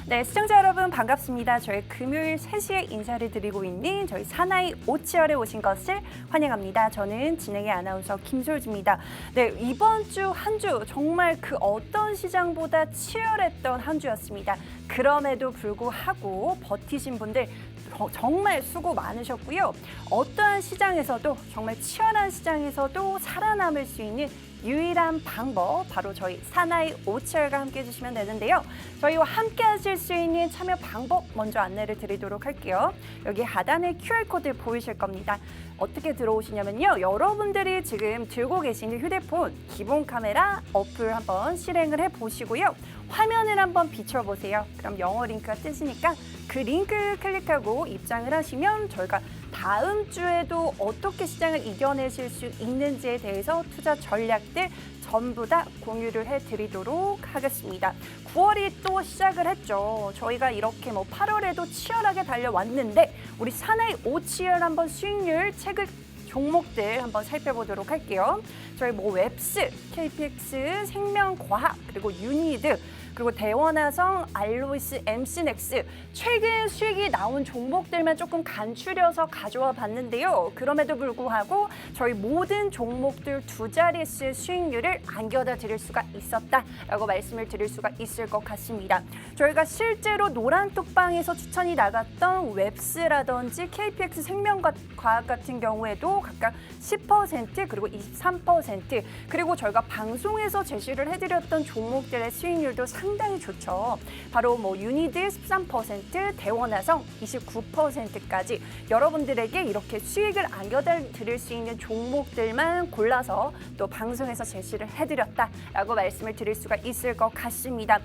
네, 시청자 여러분 반갑습니다. 저희 금요일 3시에 인사를 드리고 있는 저희 사나이 오치열에 오신 것을 환영합니다. 저는 진행의 아나운서 김솔지입니다. 네, 이번 주 한 주 정말 그 어떤 시장보다 치열했던 한 주였습니다. 그럼에도 불구하고 버티신 분들 정말 수고 많으셨고요. 어떠한 시장에서도 정말 치열한 시장에서도 살아남을 수 있는 유일한 방법 바로 저희 사나이 오치열과 함께 해주시면 되는데요. 저희와 함께 하실 수 있는 참여 방법 먼저 안내를 드리도록 할게요. 여기 하단에 QR코드 보이실 겁니다. 어떻게 들어오시냐면요. 여러분들이 지금 들고 계시는 휴대폰 기본 카메라 어플 한번 실행을 해보시고요. 화면을 한번 비춰보세요. 그럼 영어 링크가 뜨시니까 그 링크 클릭하고 입장을 하시면 저희가 다음 주에도 어떻게 시장을 이겨내실 수 있는지에 대해서 투자 전략들 전부 다 공유를 해드리도록 하겠습니다. 9월이 또 시작을 했죠. 저희가 이렇게 8월에도 치열하게 달려왔는데 우리 사나이 오치열 한번 수익률 체크 종목들 한번 살펴보도록 할게요. 저희 웹스, KPX, 생명과학, 그리고 유니드, 그리고 대원화성, 알로이스, MC넥스 최근 수익이 나온 종목들만 조금 간추려서 가져와 봤는데요. 그럼에도 불구하고 저희 모든 종목들 두 자릿수의 수익률을 안겨다 드릴 수가 있었다라고 말씀을 드릴 수가 있을 것 같습니다. 저희가 실제로 노란톡방에서 추천이 나갔던 웹스라든지 KPX 생명과학 같은 경우에도 각각 10% 그리고 23% 그리고 저희가 방송에서 제시를 해드렸던 종목들의 수익률도 상당히 좋죠. 바로 유니드 13%, 대원화성 29%까지 여러분들에게 이렇게 수익을 안겨다 드릴 수 있는 종목들만 골라서 또 방송에서 제시를 해드렸다라고 말씀을 드릴 수가 있을 것 같습니다.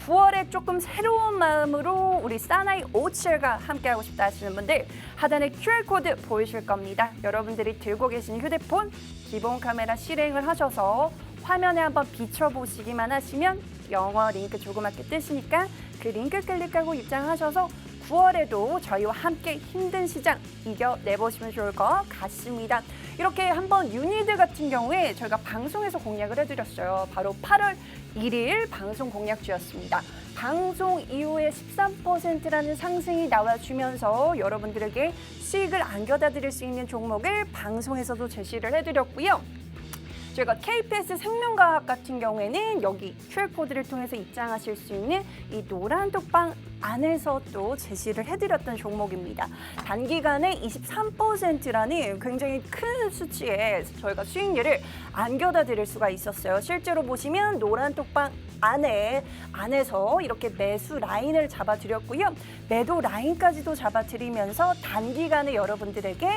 9월에 조금 새로운 마음으로 우리 사나이 오치열과 함께하고 싶다 하시는 분들 하단에 QR코드 보이실 겁니다. 여러분들이 들고 계신 휴대폰 기본 카메라 실행을 하셔서 화면에 한번 비춰보시기만 하시면 영어 링크 조그맣게 뜨시니까 그 링크 클릭하고 입장하셔서 9월에도 저희와 함께 힘든 시장 이겨내보시면 좋을 것 같습니다. 이렇게 한번 유니드 같은 경우에 저희가 방송에서 공략을 해드렸어요. 바로 8월 1일 방송 공략주였습니다. 방송 이후에 13%라는 상승이 나와주면서 여러분들에게 수익을 안겨다 드릴 수 있는 종목을 방송에서도 제시를 해드렸고요. 저희가 KPS 생명과학 같은 경우에는 여기 QR코드를 통해서 입장하실 수 있는 이 노란 톡방 안에서 또 제시를 해드렸던 종목입니다. 단기간에 23%라는 굉장히 큰 수치에 저희가 수익률을 안겨다 드릴 수가 있었어요. 실제로 보시면 노란 톡방 안에서 이렇게 매수 라인을 잡아드렸고요. 매도 라인까지도 잡아드리면서 단기간에 여러분들에게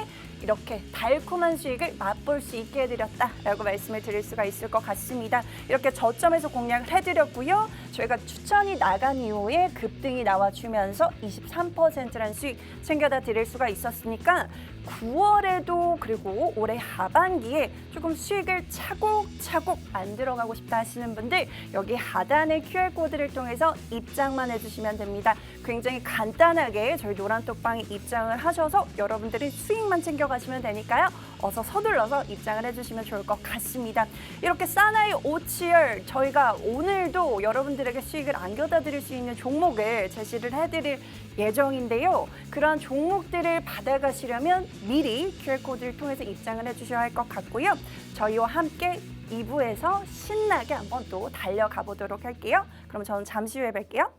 이렇게 달콤한 수익을 맛볼 수 있게 해드렸다라고 말씀을 드릴 수가 있을 것 같습니다. 이렇게 저점에서 공략을 해드렸고요. 저희가 추천이 나간 이후에 급등이 나와주면서 23%라는 수익 챙겨다 드릴 수가 있었으니까 9월에도 그리고 올해 하반기에 조금 수익을 차곡차곡 만들어가고 싶다 하시는 분들 여기 하단의 QR코드를 통해서 입장만 해주시면 됩니다. 굉장히 간단하게 저희 노란톡방에 입장을 하셔서 여러분들이 수익만 챙겨가시면 되니까요. 어서 서둘러서 입장을 해주시면 좋을 것 같습니다. 이렇게 사나이 오치열 저희가 오늘도 여러분들에게 수익을 안겨다 드릴 수 있는 종목을 제시를 해드릴 예정인데요. 그러한 종목들을 받아가시려면 미리 QR코드를 통해서 입장을 해주셔야 할 것 같고요. 저희와 함께 2부에서 신나게 한번 또 달려가 보도록 할게요. 그럼 저는 잠시 후에 뵐게요.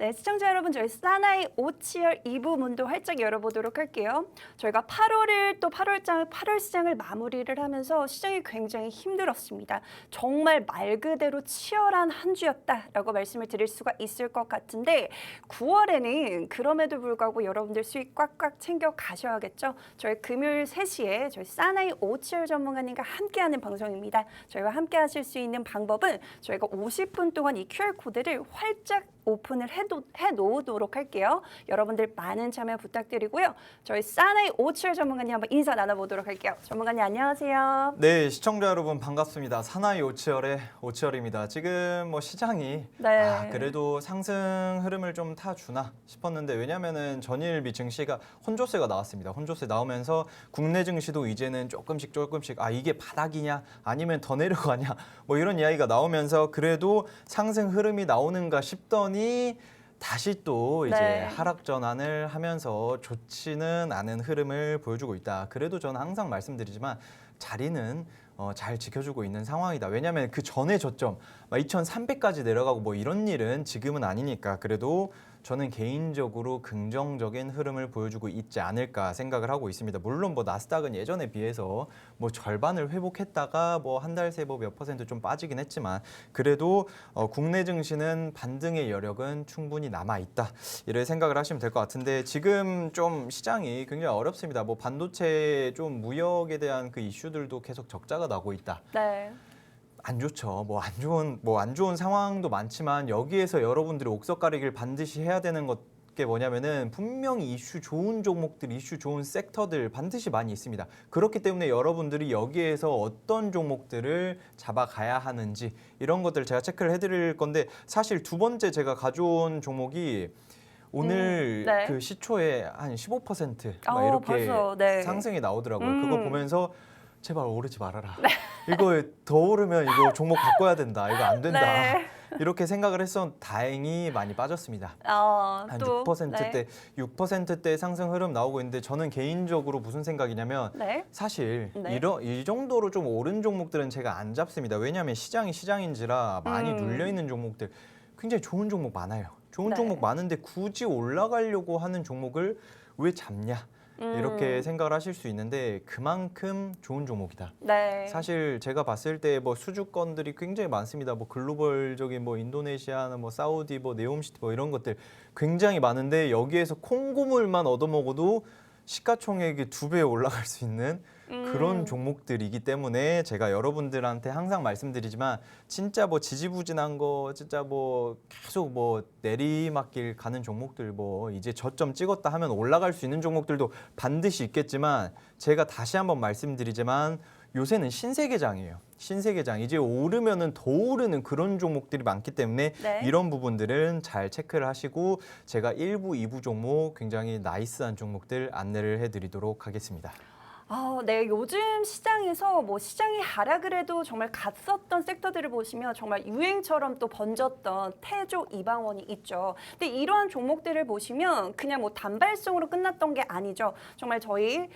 네, 시청자 여러분, 저희 사나이 오치열 2부 문도 활짝 열어보도록 할게요. 저희가 8월을 또 8월 시장을 마무리를 하면서 시장이 굉장히 힘들었습니다. 정말 말 그대로 치열한 한 주였다라고 말씀을 드릴 수가 있을 것 같은데 9월에는 그럼에도 불구하고 여러분들 수익 꽉꽉 챙겨 가셔야겠죠. 저희 금요일 3시에 저희 사나이 오치열 전문가님과 함께하는 방송입니다. 저희와 함께 하실 수 있는 방법은 저희가 50분 동안 이 QR코드를 활짝 오픈을 해놓도록 할게요. 여러분들 많은 참여 부탁드리고요. 저희 사나이 오치열 전문가님 한번 인사 나눠보도록 할게요. 전문가님 안녕하세요. 네, 시청자 여러분 반갑습니다. 사나이 오치열의 오치열입니다. 지금 뭐 시장이 네. 그래도 상승 흐름을 좀 타주나 싶었는데 왜냐면은 전일 미 증시가 혼조세가 나왔습니다. 혼조세 나오면서 국내 증시도 이제는 조금씩 이게 바닥이냐 아니면 더 내려가냐 뭐 이런 이야기가 나오면서 그래도 상승 흐름이 나오는가 싶더니 다시 또 이제 네. 하락 전환을 하면서 좋지는 않은 흐름을 보여주고 있다. 그래도 저는 항상 말씀드리지만 자리는 잘 지켜주고 있는 상황이다. 왜냐하면 그 전에 저점 2,300까지 내려가고 뭐 이런 일은 지금은 아니니까 그래도 저는 개인적으로 긍정적인 흐름을 보여주고 있지 않을까 생각을 하고 있습니다. 물론 뭐 나스닥은 예전에 비해서 뭐 절반을 회복했다가 뭐 한 달 새 뭐 몇 퍼센트 좀 빠지긴 했지만 그래도 국내 증시는 반등의 여력은 충분히 남아 있다. 이렇게 생각을 하시면 될 것 같은데 지금 좀 시장이 굉장히 어렵습니다. 뭐 반도체 좀 무역에 대한 그 이슈들도 계속 적자가 나고 있다. 네. 안 좋죠. 안 좋은 상황도 많지만 여기에서 여러분들이 옥석 가리기를 반드시 해야 되는 게 뭐냐면은 분명히 이슈 좋은 종목들, 이슈 좋은 섹터들 반드시 많이 있습니다. 그렇기 때문에 여러분들이 여기에서 어떤 종목들을 잡아가야 하는지 이런 것들을 제가 체크를 해드릴 건데 사실 두 번째 제가 가져온 종목이 오늘 네. 그 시초에 한 15% 막 이렇게 벌써, 네. 상승이 나오더라고요. 그거 보면서 제발 오르지 말아라. 이거 더 오르면 이거 종목 바꿔야 된다. 이거 안 된다. 네. 이렇게 생각을 해서 다행히 많이 빠졌습니다. 한 또 6%대 6%대 상승 흐름 나오고 있는데 저는 개인적으로 무슨 생각이냐면 네. 사실 네. 이 정도로 좀 오른 종목들은 제가 안 잡습니다. 왜냐하면 시장이 시장인지라 많이 눌려 있는 종목들 굉장히 좋은 종목 많아요. 좋은 네. 종목 많은데 굳이 올라가려고 하는 종목을 왜 잡냐? 이렇게 생각을 하실 수 있는데 그만큼 좋은 종목이다. 네. 사실 제가 봤을 때 뭐 수주권들이 굉장히 많습니다. 뭐 글로벌적인 뭐 인도네시아나 뭐 사우디 뭐 네옴시티 뭐 이런 것들 굉장히 많은데 여기에서 콩고물만 얻어먹어도 시가총액이 2배 올라갈 수 있는 그런 종목들이기 때문에 제가 여러분들한테 항상 말씀드리지만 진짜 뭐 지지부진한 거 진짜 뭐 계속 뭐 내리막길 가는 종목들 뭐 이제 저점 찍었다 하면 올라갈 수 있는 종목들도 반드시 있겠지만 제가 다시 한번 말씀드리지만 요새는 신세계장이에요. 신세계장. 이제 오르면은 더 오르는 그런 종목들이 많기 때문에 네. 이런 부분들은 잘 체크를 하시고 제가 1부, 2부 종목 굉장히 나이스한 종목들 안내를 해드리도록 하겠습니다. 네, 요즘 시장에서 뭐 시장이 하락을 해도 정말 갔었던 섹터들을 보시면 정말 유행처럼 또 번졌던 태조 이방원이 있죠. 근데 이러한 종목들을 보시면 그냥 뭐 단발성으로 끝났던 게 아니죠. 정말 저희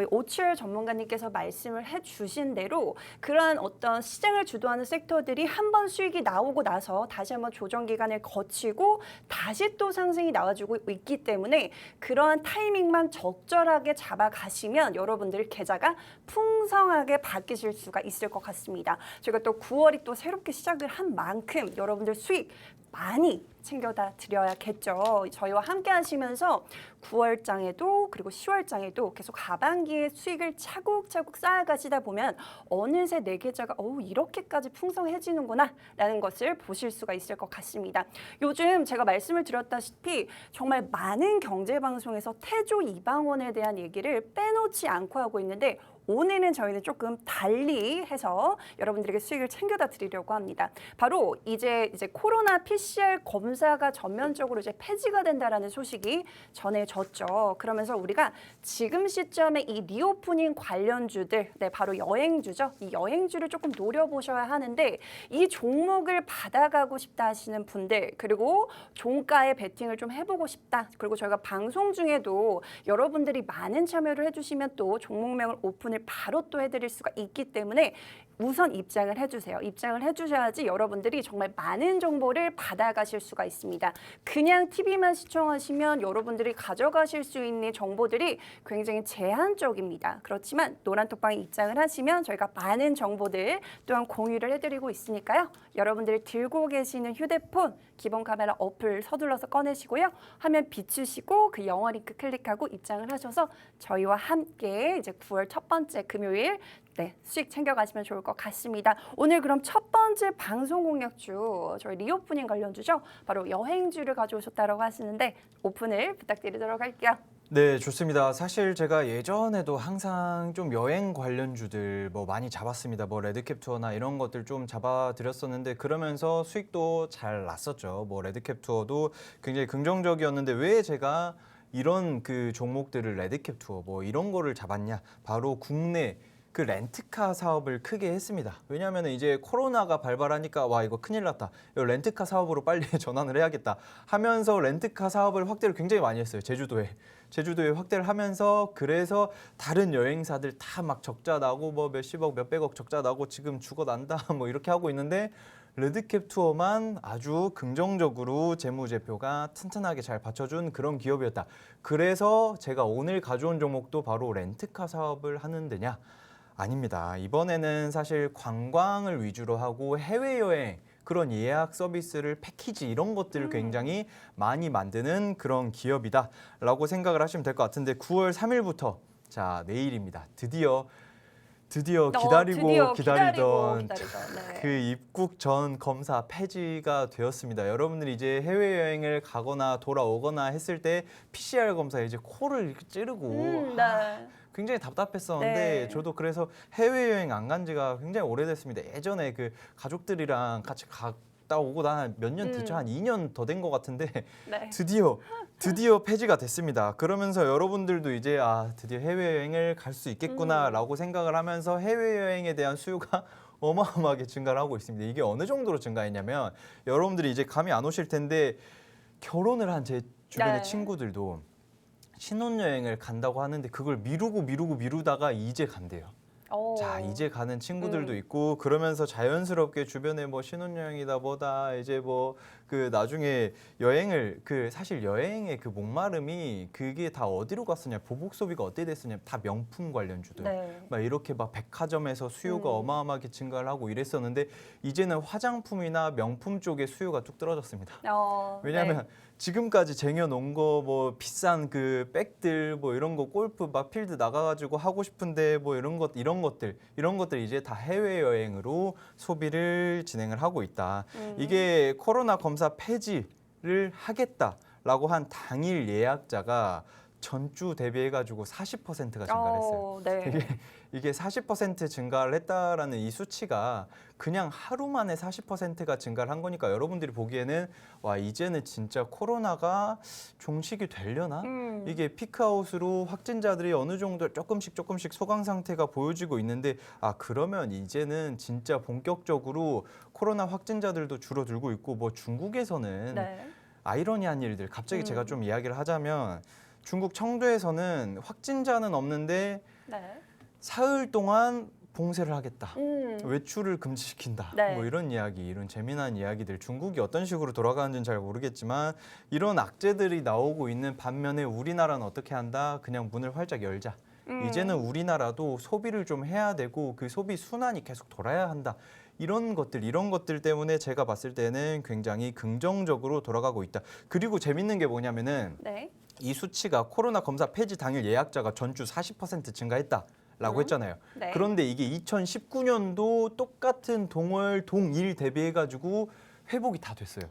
오치열 전문가님께서 말씀을 해주신 대로 그러한 어떤 시장을 주도하는 섹터들이 한 번 수익이 나오고 나서 다시 한번 조정 기간을 거치고 다시 또 상승이 나와주고 있기 때문에 그러한 타이밍만 적절하게 잡아가시면 여러분들 계좌가 풍성하게 바뀌실 수가 있을 것 같습니다. 저희가 또 9월이 또 새롭게 시작을 한 만큼 여러분들 수익 많이 챙겨다 드려야겠죠. 저희와 함께 하시면서 9월장에도 그리고 10월장에도 계속 하반기에 수익을 차곡차곡 쌓아가시다 보면 어느새 내 계좌가 이렇게까지 풍성해지는구나 라는 것을 보실 수가 있을 것 같습니다. 요즘 제가 말씀을 드렸다시피 정말 많은 경제방송에서 태조 이방원에 대한 얘기를 빼놓지 않고 하고 있는데 오늘은 저희는 조금 달리 해서 여러분들에게 수익을 챙겨다 드리려고 합니다. 바로 이제 코로나 PCR 검사가 전면적으로 이제 폐지가 된다라는 소식이 전해졌죠. 그러면서 우리가 지금 시점에 이 리오프닝 관련주들, 네, 바로 여행주죠. 이 여행주를 조금 노려보셔야 하는데 이 종목을 받아가고 싶다 하시는 분들, 그리고 종가에 베팅을 좀 해보고 싶다. 그리고 저희가 방송 중에도 여러분들이 많은 참여를 해주시면 또 종목명을 오픈을 지원을 바로 또 해드릴 수가 있기 때문에 우선 입장을 해주세요. 입장을 해주셔야지 여러분들이 정말 많은 정보를 받아가실 수가 있습니다. 그냥 TV만 시청하시면 여러분들이 가져가실 수 있는 정보들이 굉장히 제한적입니다. 그렇지만 노란톡방에 입장을 하시면 저희가 많은 정보들 또한 공유를 해드리고 있으니까요. 여러분들이 들고 계시는 휴대폰 기본 카메라 어플 서둘러서 꺼내시고요. 화면 비추시고 그 영어 링크 클릭하고 입장을 하셔서 저희와 함께 이제 9월 첫 번째 금요일 수익 챙겨가시면 좋을 것 같습니다. 오늘 그럼 첫 번째 방송 공략주 저희 리오프닝 관련주죠. 바로 여행주를 가져오셨다고 하시는데 오픈을 부탁드리도록 할게요. 네, 좋습니다. 사실 제가 예전에도 항상 좀 여행 관련주들 뭐 많이 잡았습니다. 뭐 레드캡 투어나 이런 것들 좀 잡아드렸었는데 그러면서 수익도 잘 났었죠. 뭐 레드캡 투어도 굉장히 긍정적이었는데 왜 제가 이런 그 종목들을 레드캡 투어 뭐 이런 거를 잡았냐? 바로 국내 그 렌트카 사업을 크게 했습니다. 왜냐하면 이제 코로나가 발발하니까 와 이거 큰일 났다. 이거 렌트카 사업으로 빨리 전환을 해야겠다 하면서 렌트카 사업을 확대를 굉장히 많이 했어요. 제주도에 확대를 하면서 그래서 다른 여행사들 다 막 적자 나고 뭐 몇십억 몇백억 적자 나고 지금 죽어 난다 뭐 이렇게 하고 있는데 레드캡 투어만 아주 긍정적으로 재무제표가 튼튼하게 잘 받쳐준 그런 기업이었다. 그래서 제가 오늘 가져온 종목도 바로 렌트카 사업을 하는 데냐? 아닙니다. 이번에는 사실 관광을 위주로 하고 해외여행 그런 예약 서비스를 패키지 이런 것들을 굉장히 많이 만드는 그런 기업이다라고 생각을 하시면 될 것 같은데 9월 3일부터 자 내일입니다. 드디어 기다리던 그 입국 전 검사 폐지가 되었습니다. 여러분들이 이제 해외여행을 가거나 돌아오거나 했을 때 PCR 검사에 이제 코를 이렇게 찌르고 굉장히 답답했었는데 네. 저도 그래서 해외여행 안 간 지가 굉장히 오래됐습니다. 예전에 그 가족들이랑 같이 갔다 오고 난 몇 년 됐죠. 한 2년 더 된 것 같은데 네. 드디어 폐지가 됐습니다. 그러면서 여러분들도 이제 드디어 해외여행을 갈 수 있겠구나라고 생각을 하면서 해외여행에 대한 수요가 어마어마하게 증가를 하고 있습니다. 이게 어느 정도로 증가했냐면 여러분들이 이제 감이 안 오실 텐데 결혼을 한 제 주변의 친구들도 신혼여행을 간다고 하는데 그걸 미루다가 이제 간대요. 자, 이제 가는 친구들도 있고 그러면서 자연스럽게 주변에 뭐 신혼여행이다 뭐다 이제 뭐 그 나중에 여행을 그 사실 여행의 그 목마름이 그게 다 어디로 갔었냐 보복 소비가 어떻게 됐었냐 다 명품 관련주들 막 이렇게 막 백화점에서 수요가 어마어마하게 증가를 하고 이랬었는데 이제는 화장품이나 명품 쪽에 수요가 뚝 떨어졌습니다. 왜냐하면 지금까지 쟁여놓은 거 뭐 비싼 그 백들 뭐 이런 거 골프 막 필드 나가가지고 하고 싶은데 뭐 이런 것들 이제 다 해외 여행으로 소비를 진행을 하하고 있다. 이게 코로나 검사 폐지를 하겠다라고 한 당일 예약자가 전주 대비해가지고 40%가 증가를 했어요. 이게 40% 증가를 했다라는 이 수치가 그냥 하루 만에 40%가 증가를 한 거니까 여러분들이 보기에는 와 이제는 진짜 코로나가 종식이 되려나? 이게 피크아웃으로 확진자들이 어느 정도 조금씩 소강 상태가 보여지고 있는데 그러면 이제는 진짜 본격적으로 코로나 확진자들도 줄어들고 있고 뭐 중국에서는 아이러니한 일들 갑자기 제가 좀 이야기를 하자면 중국 청도에서는 확진자는 없는데 사흘 동안 봉쇄를 하겠다. 외출을 금지시킨다. 뭐 이런 이야기, 이런 재미난 이야기들. 중국이 어떤 식으로 돌아가는지는 잘 모르겠지만 이런 악재들이 나오고 있는 반면에 우리나라는 어떻게 한다? 그냥 문을 활짝 열자. 이제는 우리나라도 소비를 좀 해야 되고 그 소비 순환이 계속 돌아야 한다. 이런 것들 때문에 제가 봤을 때는 굉장히 긍정적으로 돌아가고 있다. 그리고 재밌는 게 뭐냐면은 이 수치가 코로나 검사 폐지 당일 예약자가 전주 40% 증가했다라고 했잖아요. 그런데 이게 2019년도 똑같은 동월 동일 대비해가지고 회복이 다 됐어요.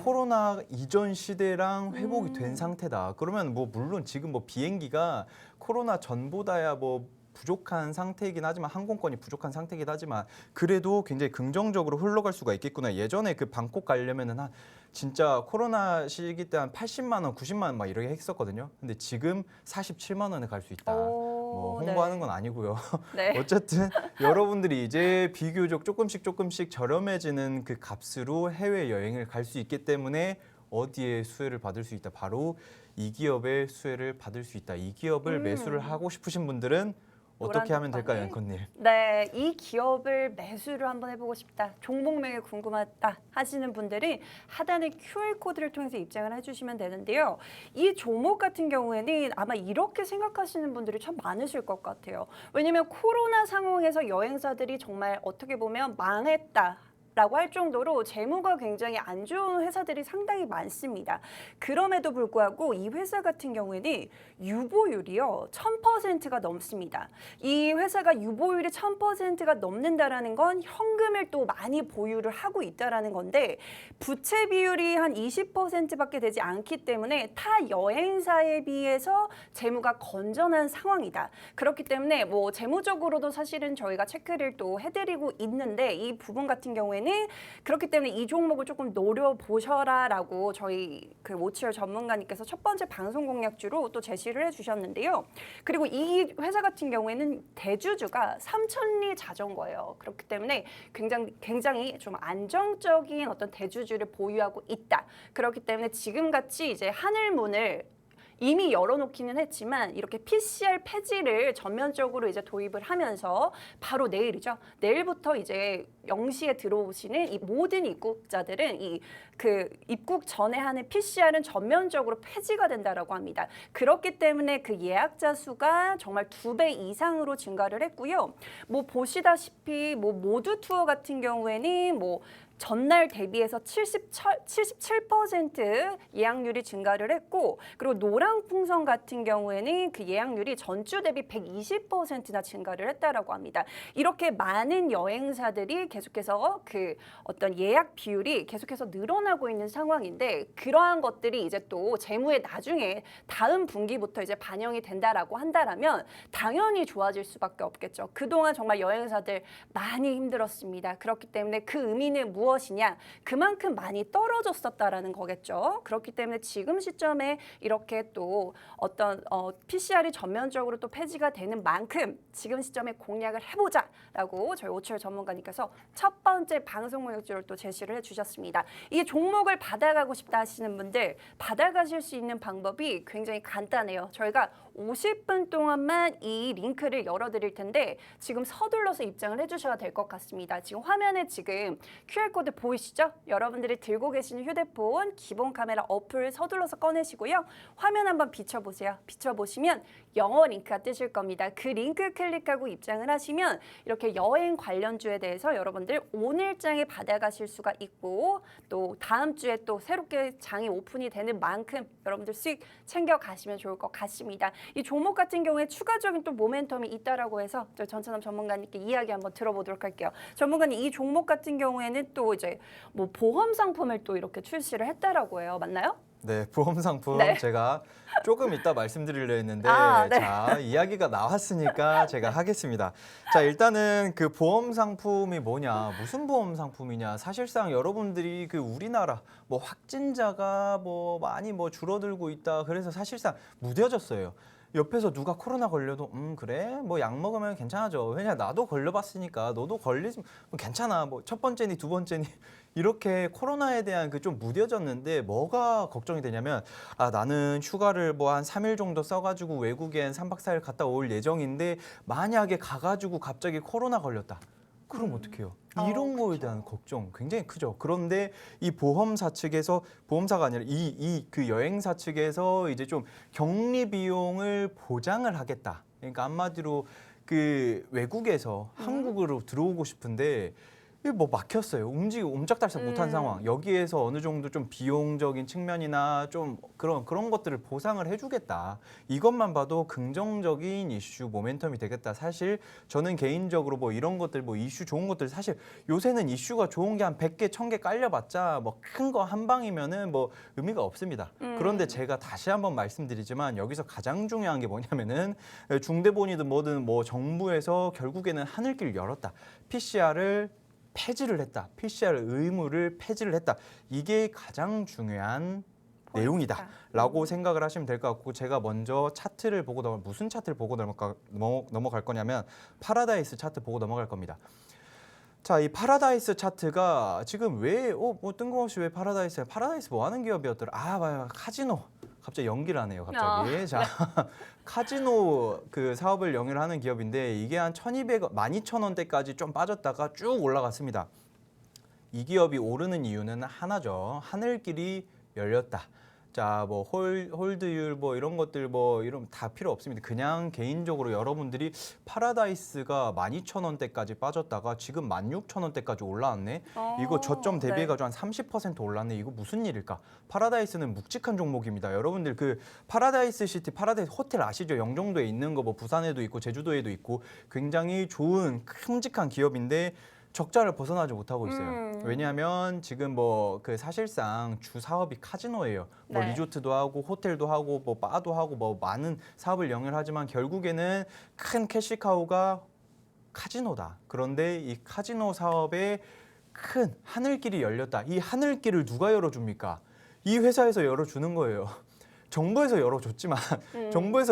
코로나 이전 시대랑 회복이 된 상태다. 그러면 뭐 물론 지금 뭐 비행기가 코로나 전보다야 뭐 부족한 상태이긴 하지만 항공권이 부족한 상태이긴 하지만 그래도 굉장히 긍정적으로 흘러갈 수가 있겠구나. 예전에 그 방콕 가려면은 진짜 코로나 시기 때 한 80만 원, 90만 원 막 이렇게 했었거든요. 근데 지금 47만 원에 갈 수 있다. 뭐 홍보하는 건 아니고요. 어쨌든 여러분들이 이제 비교적 조금씩 저렴해지는 그 값으로 해외 여행을 갈 수 있기 때문에 어디에 수혜를 받을 수 있다. 바로 이 기업의 수혜를 받을 수 있다. 이 기업을 매수를 하고 싶으신 분들은 어떻게 하면 될까요, 노란 앵커님? 네, 이 기업을 매수를 한번 해보고 싶다, 종목명이 궁금하다 하시는 분들은 하단의 QR코드를 통해서 입장을 해주시면 되는데요. 이 종목 같은 경우에는 아마 이렇게 생각하시는 분들이 참 많으실 것 같아요. 왜냐하면 코로나 상황에서 여행사들이 정말 어떻게 보면 망했다 라고 할 정도로 재무가 굉장히 안 좋은 회사들이 상당히 많습니다. 그럼에도 불구하고 이 회사 같은 경우에는 유보율이요 1000%가 넘습니다. 이 회사가 유보율이 1000%가 넘는다라는 건 현금을 또 많이 보유를 하고 있다라는 건데 부채 비율이 한 20%밖에 되지 않기 때문에 타 여행사에 비해서 재무가 건전한 상황이다. 그렇기 때문에 뭐 재무적으로도 사실은 저희가 체크를 또 해드리고 있는데 이 부분 같은 경우에는 그렇기 때문에 이 종목을 조금 노려보셔라라고 저희 그 모치얼 전문가님께서 첫 번째 방송 공약주로 또 제시를 해주셨는데요. 그리고 이 회사 같은 경우에는 대주주가 삼천리 자전거예요. 그렇기 때문에 굉장히 좀 안정적인 어떤 대주주를 보유하고 있다. 그렇기 때문에 지금같이 이제 하늘문을 이미 열어놓기는 했지만 이렇게 PCR 폐지를 전면적으로 이제 도입을 하면서 바로 내일이죠. 내일부터 이제 0시에 들어오시는 이 모든 입국자들은 그 입국 전에 하는 PCR은 전면적으로 폐지가 된다라고 합니다. 그렇기 때문에 그 예약자 수가 정말 2배 이상으로 증가를 했고요. 뭐 보시다시피 뭐 모두 투어 같은 경우에는 뭐 전날 대비해서 77% 예약률이 증가를 했고 그리고 노랑풍선 같은 경우에는 그 예약률이 전주 대비 120%나 증가를 했다라고 합니다. 이렇게 많은 여행사들이 계속해서 그 어떤 예약 비율이 계속해서 늘어나고 있는 상황인데 그러한 것들이 이제 또 재무에 나중에 다음 분기부터 이제 반영이 된다라고 한다라면 당연히 좋아질 수밖에 없겠죠. 그동안 정말 여행사들 많이 힘들었습니다. 그렇기 때문에 그 의미는 무엇이냐? 그만큼 많이 떨어졌었다라는 거겠죠. 그렇기 때문에 지금 시점에 이렇게 또 어떤 PCR이 전면적으로 또 폐지가 되는 만큼 지금 시점에 공략을 해보자라고 저희 오철 전문가님께서 첫 번째 방송 공약주를 또 제시를 해주셨습니다. 이 종목을 받아가고 싶다 하시는 분들 받아가실 수 있는 방법이 굉장히 간단해요. 저희가 50분 동안만 이 링크를 열어드릴 텐데 지금 서둘러서 입장을 해주셔야 될 것 같습니다. 지금 화면에 지금 QR코드 보이시죠? 여러분들이 들고 계시는 휴대폰 기본 카메라 어플 서둘러서 꺼내시고요. 화면 한번 비춰보세요. 비춰보시면 영어 링크가 뜨실 겁니다. 그 링크 클릭하고 입장을 하시면 이렇게 여행 관련주에 대해서 여러분들 오늘장에 받아가실 수가 있고 또 다음 주에 또 새롭게 장이 오픈이 되는 만큼 여러분들 수익 챙겨가시면 좋을 것 같습니다. 이 종목 같은 경우에 추가적인 또 모멘텀이 있다라고 해서 저 전찬업 전문가님께 이야기 한번 들어보도록 할게요. 전문가님 이 종목 같은 경우에는 또 이제 뭐 보험 상품을 또 이렇게 출시를 했다라고 해요. 맞나요? 네, 보험 상품 네. 제가 조금 이따 말씀드리려 했는데 네. 자, 이야기가 나왔으니까 제가 하겠습니다. 자, 일단은 그 보험 상품이 뭐냐, 무슨 보험 상품이냐. 사실상 여러분들이 그 우리나라 뭐 확진자가 뭐 많이 뭐 줄어들고 있다. 그래서 사실상 무뎌졌어요. 옆에서 누가 코로나 걸려도 그래 뭐 약 먹으면 괜찮아져. 왜냐 나도 걸려봤으니까 너도 걸리면 괜찮아. 뭐 첫 번째니 두 번째니 이렇게 코로나에 대한 그 좀 무뎌졌는데 뭐가 걱정이 되냐면 나는 휴가를 뭐 한 3일 정도 써가지고 외국엔 3박 4일 갔다 올 예정인데 만약에 가가지고 갑자기 코로나 걸렸다. 그럼 어떡해요? 이런 거에 대한 걱정 굉장히 크죠. 그런데 이 보험사 측에서 보험사가 아니라 그 여행사 측에서 이제 좀 격리 비용을 보장을 하겠다. 그러니까 한마디로 그 외국에서 한국으로 들어오고 싶은데 이게 뭐 막혔어요. 옴짝달싹 못한 상황. 여기에서 어느 정도 좀 비용적인 측면이나 좀 그런 것들을 보상을 해주겠다. 이것만 봐도 긍정적인 이슈 모멘텀이 되겠다. 사실 저는 개인적으로 뭐 이런 것들 뭐 이슈 좋은 것들 사실 요새는 이슈가 좋은 게 한 100개, 1000개 깔려봤자 뭐 큰 거 한 방이면은 뭐 의미가 없습니다. 그런데 제가 다시 한번 말씀드리지만 여기서 가장 중요한 게 뭐냐면은 중대본이든 뭐든 뭐 정부에서 결국에는 하늘길 열었다. PCR을 폐지를 했다. PCR 의무를 폐지를 했다. 이게 가장 중요한 내용이다라고 생각을 하시면 될 것 같고 제가 먼저 차트를 보고 무슨 차트를 보고 넘어갈 거냐면 파라다이스 차트 보고 넘어갈 겁니다. 자, 이 파라다이스 차트가 지금 뭐 뜬금없이 왜 파라다이스야? 파라다이스 뭐 하는 기업이었더라? 맞아. 카지노. 갑자기 연기를 하네요, 갑자기. 자, 카지노 그 사업을 영위를 하는 기업인데 이게 한 1,200원, 12,000원대까지 좀 빠졌다가 쭉 올라갔습니다. 이 기업이 오르는 이유는 하나죠. 하늘길이 열렸다. 자, 뭐 홀드율 뭐 이런 것들 뭐 이런 다 필요 없습니다. 그냥 개인적으로 여러분들이 파라다이스가 12,000원대까지 빠졌다가 지금 16,000원대까지 올라왔네. 이거 저점 대비해가지고 한 30% 올랐네. 이거 무슨 일일까? 파라다이스는 묵직한 종목입니다. 여러분들 그 파라다이스 시티, 파라다이스 호텔 아시죠? 영종도에 있는 거 뭐 부산에도 있고 제주도에도 있고 굉장히 좋은 큼직한 기업인데 적자를 벗어나지 못하고 있어요. 왜냐하면 지금 뭐 그 사실상 주 사업이 카지노예요. 뭐 네. 리조트도 하고 호텔도 하고 뭐 바도 하고 뭐 많은 사업을 영위하지만 결국에는 큰 캐시카우가 카지노다. 그런데 이 카지노 사업에 큰 하늘길이 열렸다. 이 하늘길을 누가 열어줍니까? 이 회사에서 열어주는 거예요. 정부에서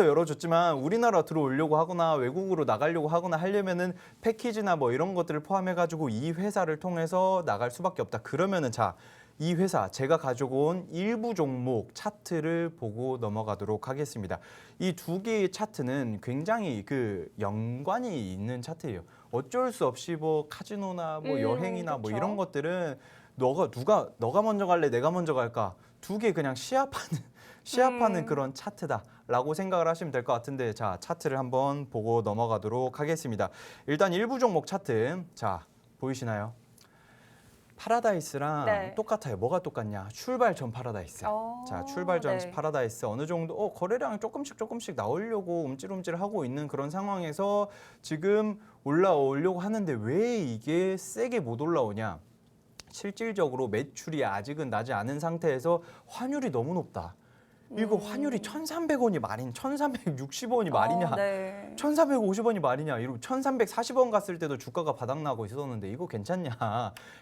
열어줬지만 우리나라 들어오려고 하거나 외국으로 나가려고 하거나 하려면은 패키지나 뭐 이런 것들을 포함해가지고 이 회사를 통해서 나갈 수밖에 없다. 그러면은 자, 이 회사 제가 가지고 온 일부 종목 차트를 보고 넘어가도록 하겠습니다. 이 두 개의 차트는 굉장히 그 연관이 있는 차트예요. 어쩔 수 없이 뭐 카지노나 뭐 여행이나 뭐 그쵸. 이런 것들은 너가 먼저 갈래, 내가 먼저 갈까? 두 개 그냥 시합하는 그런 차트다라고 생각을 하시면 될 것 같은데 자, 차트를 한번 보고 넘어가도록 하겠습니다. 일단 일부 종목 차트, 자, 보이시나요? 파라다이스랑 네. 똑같아요. 뭐가 똑같냐? 출발 전 파라다이스. 자, 출발 전 네. 파라다이스 어느 정도 거래량이 조금씩 나오려고 움찔움찔 하고 있는 그런 상황에서 지금 올라오려고 하는데 왜 이게 세게 못 올라오냐? 실질적으로 매출이 아직은 나지 않은 상태에서 환율이 너무 높다. 이거 환율이 1,300원이 말이냐, 1,360원이 말이냐, 네. 1,450원이 말이냐, 이러고 1,340원 갔을 때도 주가가 바닥나고 있었는데 이거 괜찮냐,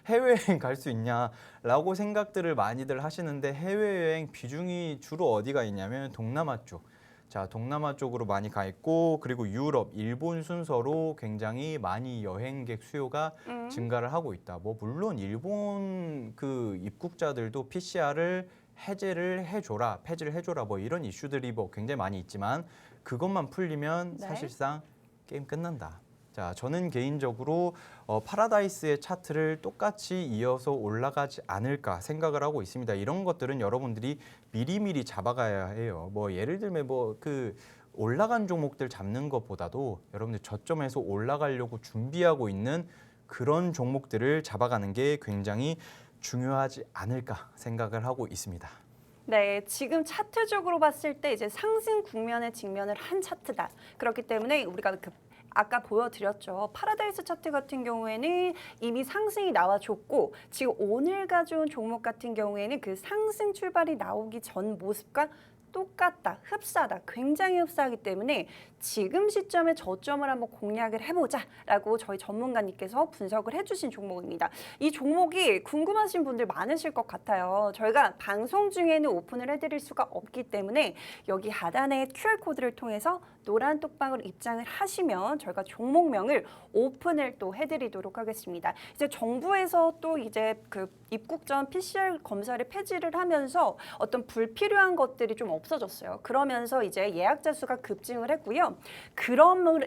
해외여행 갈 수 있냐라고 생각들을 많이들 하시는데 해외여행 비중이 주로 어디가 있냐면 동남아 쪽. 자, 동남아 쪽으로 많이 가 있고 그리고 유럽, 일본 순서로 굉장히 많이 여행객 수요가 증가를 하고 있다. 뭐 물론 일본 그 입국자들도 PCR을 폐지를 해줘라 뭐 이런 이슈들이 뭐 굉장히 많이 있지만 그것만 풀리면 네. 사실상 게임 끝난다. 자, 저는 개인적으로 파라다이스의 차트를 똑같이 이어서 올라가지 않을까 생각을 하고 있습니다. 이런 것들은 여러분들이 미리미리 잡아가야 해요. 뭐 예를 들면 뭐 그 올라간 종목들 잡는 것보다도 여러분들 저점에서 올라가려고 준비하고 있는 그런 종목들을 잡아가는 게 굉장히 중요하지 않을까 생각을 하고 있습니다. 네, 지금 차트적으로 봤을 때 이제 상승 국면에 직면을 한 차트다. 그렇기 때문에 우리가 아까 보여드렸죠. 파라다이스 차트 같은 경우에는 이미 상승이 나와줬고 지금 오늘 가져온 종목 같은 경우에는 그 상승 출발이 나오기 전 모습과 똑같다, 흡사하다, 굉장히 흡사하기 때문에 지금 시점에 저점을 한번 공략을 해보자라고 저희 전문가님께서 분석을 해주신 종목입니다. 이 종목이 궁금하신 분들 많으실 것 같아요. 저희가 방송 중에는 오픈을 해드릴 수가 없기 때문에 여기 하단에 QR코드를 통해서 노란 톡방으로 입장을 하시면 저희가 종목명을 오픈을 또 해드리도록 하겠습니다. 이제 정부에서 또 이제 그 입국 전 PCR 검사를 폐지를 하면서 불필요한 것들이 좀 없어졌어요. 그러면서 이제 예약자 수가 급증을 했고요.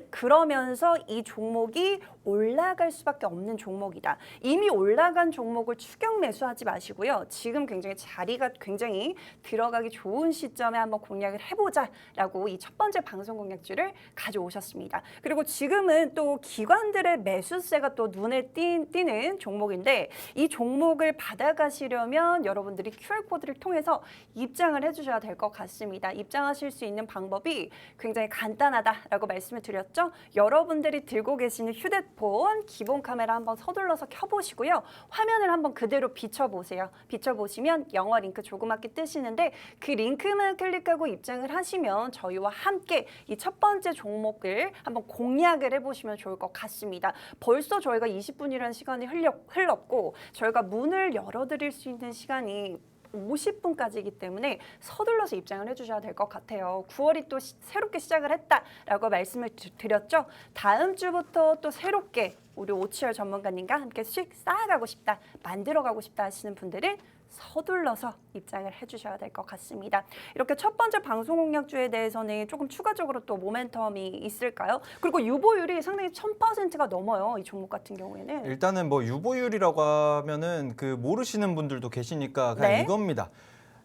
그러면서 이 종목이 올라갈 수밖에 없는 종목이다. 이미 올라간 종목을 추격 매수하지 마시고요. 지금 굉장히 자리가 굉장히 들어가기 좋은 시점에 한번 공략을 해보자라고 이 첫 번째 방송 공략주를 가져오셨습니다. 그리고 지금은 또 기관들의 매수세가 또 눈에 띄는 종목인데 이 종목을 받아가시려면 여러분들이 QR코드를 통해서 입장을 해주셔야 될 것 같습니다. 입장하실 수 있는 방법이 굉장히 간단하다라고 말씀을 드렸죠. 여러분들이 들고 계시는 휴대폰 기본 카메라 한번 서둘러서 켜보시고요. 화면을 한번 그대로 비춰보세요. 비춰보시면 영어 링크 조그맣게 뜨시는데 그 링크만 클릭하고 입장을 하시면 저희와 함께 이 첫 번째 종목을 한번 공략을 해보시면 좋을 것 같습니다. 벌써 저희가 20분이라는 시간이 흘렀고 저희가 문을 열어드릴 수 있는 시간이 50분까지이기 때문에 서둘러서 입장을 해주셔야 될 것 같아요. 9월이 또 새롭게 시작을 했다라고 말씀을 드렸죠. 다음 주부터 또 새롭게 우리 오치열 전문가님과 함께 수익 쌓아가고 싶다, 만들어가고 싶다 하시는 분들은 서둘러서 입장을 해주셔야 될 것 같습니다. 이렇게 첫 번째 방송 공략주에 대해서는 조금 추가적으로 또 모멘텀이 있을까요? 그리고 유보율이 상당히 1000%가 넘어요. 이 종목 같은 경우에는. 일단은 뭐 유보율이라고 하면은 그 모르시는 분들도 계시니까 그냥 네. 이겁니다.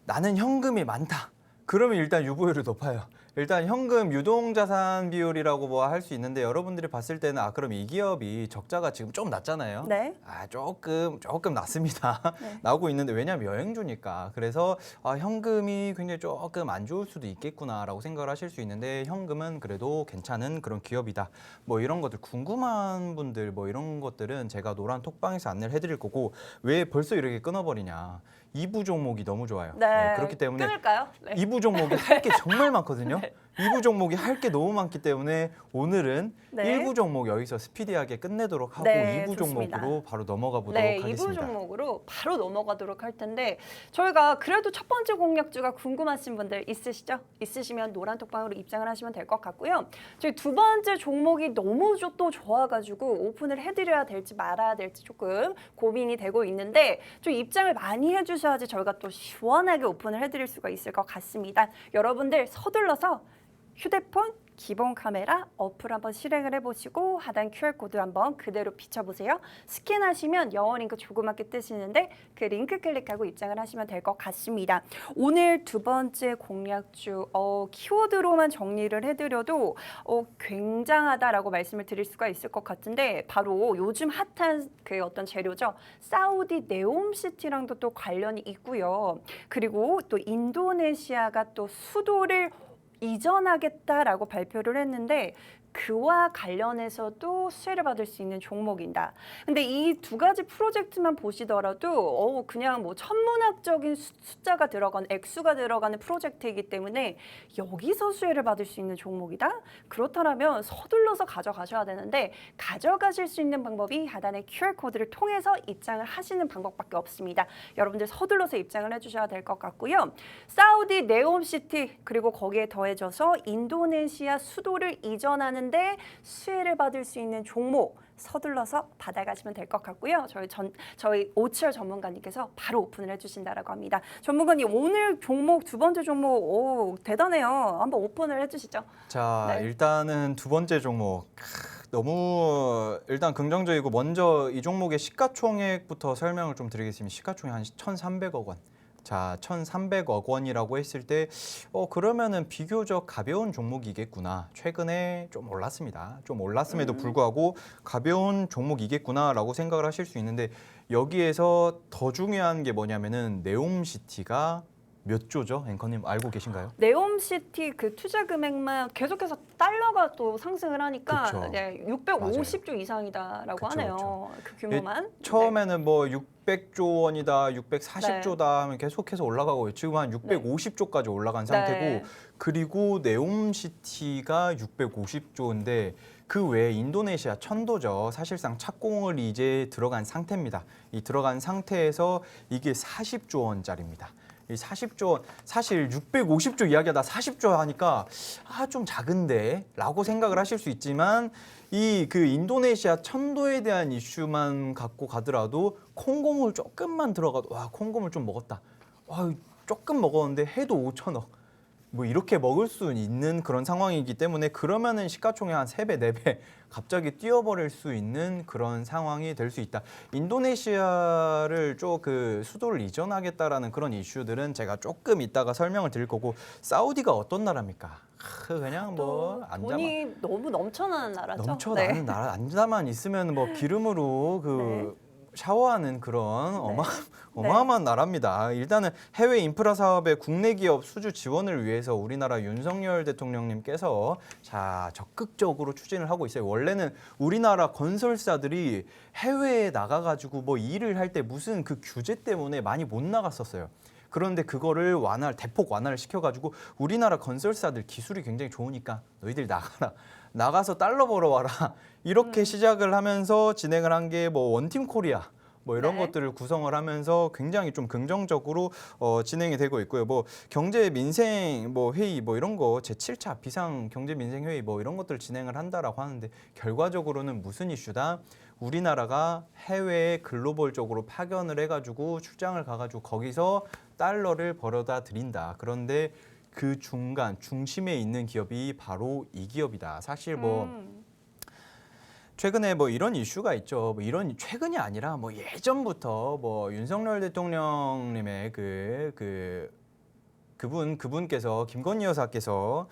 나는 현금이 많다. 그러면 일단 유보율이 높아요. 일단 현금 유동자산 비율이라고 뭐 할 수 있는데 여러분들이 봤을 때는 그럼 이 기업이 적자가 지금 좀 낮잖아요. 네. 조금 낮습니다. 네. 나오고 있는데 왜냐하면 여행주니까. 그래서 현금이 굉장히 조금 안 좋을 수도 있겠구나라고 생각을 하실 수 있는데 현금은 그래도 괜찮은 그런 기업이다. 뭐 이런 것들 궁금한 분들 뭐 이런 것들은 제가 노란 톡방에서 안내를 해드릴 거고 왜 벌써 이렇게 끊어버리냐. 2부 종목이 너무 좋아요. 네. 그렇기 때문에 끊을까요? 네. 2부 종목이 할 게 정말 많거든요. 2부 종목이 할 게 너무 많기 때문에 오늘은 네. 1부 종목 여기서 스피디하게 끝내도록 하고 네, 2부 좋습니다. 종목으로 바로 넘어가 보도록 네, 하겠습니다. 2부 종목으로 바로 넘어가도록 할 텐데 저희가 그래도 첫 번째 공략주가 궁금하신 분들 있으시죠? 있으시면 노란 톡방으로 입장을 하시면 될 것 같고요. 저희 두 번째 종목이 너무 또 좋아가지고 오픈을 해드려야 될지 말아야 될지 조금 고민이 되고 있는데 좀 입장을 많이 해주셔야지 저희가 또 시원하게 오픈을 해드릴 수가 있을 것 같습니다. 여러분들 서둘러서 휴대폰 기본 카메라 어플 한번 실행을 해보시고 하단 QR코드 한번 그대로 비춰보세요. 스캔하시면 영어 링크 조그맣게 뜨시는데 그 링크 클릭하고 입장을 하시면 될 것 같습니다. 오늘 두 번째 공략주 키워드로만 정리를 해드려도 굉장하다라고 말씀을 드릴 수가 있을 것 같은데 바로 요즘 핫한 그 어떤 재료죠. 사우디 네옴시티랑도 또 관련이 있고요. 그리고 또 인도네시아가 또 수도를 이전하겠다라고 발표를 했는데 그와 관련해서도 수혜를 받을 수 있는 종목이다. 근데 이 두 가지 프로젝트만 보시더라도 그냥 뭐 천문학적인 숫자가 들어가는 액수가 들어가는 프로젝트이기 때문에 여기서 수혜를 받을 수 있는 종목이다. 그렇다면 서둘러서 가져가셔야 되는데 가져가실 수 있는 방법이 하단의 QR코드를 통해서 입장을 하시는 방법밖에 없습니다. 여러분들 서둘러서 입장을 해주셔야 될 것 같고요. 사우디 네옴시티 그리고 거기에 더해져서 인도네시아 수도를 이전하는 데 수혜를 받을 수 있는 종목 서둘러서 받아가시면 될 것 같고요. 저희 오치열 전문가님께서 바로 오픈을 해주신다라고 합니다. 전문가님 오늘 종목 두 번째 종목 대단해요. 한번 오픈을 해주시죠. 자, 네. 일단은 두 번째 종목 너무 일단 긍정적이고 먼저 이 종목의 시가총액부터 설명을 좀 드리겠습니다. 시가총액 한 1,300억 원. 자, 1,300억 원이라고 했을 때 그러면은 비교적 가벼운 종목이겠구나. 최근에 좀 올랐습니다. 좀 올랐음에도 불구하고 가벼운 종목이겠구나라고 생각을 하실 수 있는데 여기에서 더 중요한 게 뭐냐면은 네옴시티가 몇 조죠? 앵커님 알고 계신가요? 네옴시티 그 투자 금액만 계속해서 달러가 또 상승을 하니까 그쵸. 네, 650조 이상이다라고 그쵸, 하네요. 그 규모만. 처음에는 뭐 600조 원이다, 640조다 네. 하면 계속해서 올라가고 지금 한 650조까지 올라간 상태고 네. 그리고 네옴시티가 650조인데 그 외에 인도네시아 천도죠. 사실상 착공을 이제 들어간 상태입니다. 이 들어간 상태에서 이게 40조 원짜리입니다. 이 40조 원, 사실 650조 이야기하다 40조 하니까 좀 작은데 라고 생각을 하실 수 있지만 이 그 인도네시아 천도에 대한 이슈만 갖고 가더라도 콩고물 조금만 들어가도 와 콩고물 좀 먹었다. 와 조금 먹었는데 해도 5천억. 뭐 이렇게 먹을 수 있는 그런 상황이기 때문에 그러면은 시가총액 한 3배, 4배 갑자기 뛰어버릴 수 있는 그런 상황이 될 수 있다. 인도네시아를 그 수도를 이전하겠다라는 그런 이슈들은 제가 조금 이따가 설명을 드릴 거고 사우디가 어떤 나라입니까? 그냥 뭐 앉아만 돈이 너무 넘쳐나는 나라죠. 넘쳐나는 네. 나라 앉아만 있으면 뭐 기름으로 샤워하는 그런 어마어마한 나라입니다. 일단은 해외 인프라 사업의 국내 기업 수주 지원을 위해서 우리나라 윤석열 대통령님께서 적극적으로 추진을 하고 있어요. 원래는 우리나라 건설사들이 해외에 나가가지고 뭐 일을 할 때 무슨 그 규제 때문에 많이 못 나갔었어요. 그런데 그거를 대폭 완화를 시켜가지고 우리나라 건설사들 기술이 굉장히 좋으니까 너희들 나가라. 나가서 달러 벌어와라. 이렇게 시작을 하면서 진행을 한 게 뭐 원팀 코리아 뭐 이런 네. 것들을 구성을 하면서 굉장히 좀 긍정적으로 진행이 되고 있고요. 뭐 경제 민생 뭐 회의 뭐 이런 거 제7차 비상 경제 민생 회의 뭐 이런 것들을 진행을 한다라고 하는데 결과적으로는 무슨 이슈다? 우리나라가 해외에 글로벌적으로 파견을 해가지고 출장을 가가지고 거기서 달러를 벌어다 드린다. 그런데 그 중간 중심에 있는 기업이 바로 이 기업이다. 사실 뭐 최근에 뭐 이런 이슈가 있죠. 뭐 이런 최근이 아니라 뭐 예전부터 뭐 윤석열 대통령님의 그분께서 김건희 여사께서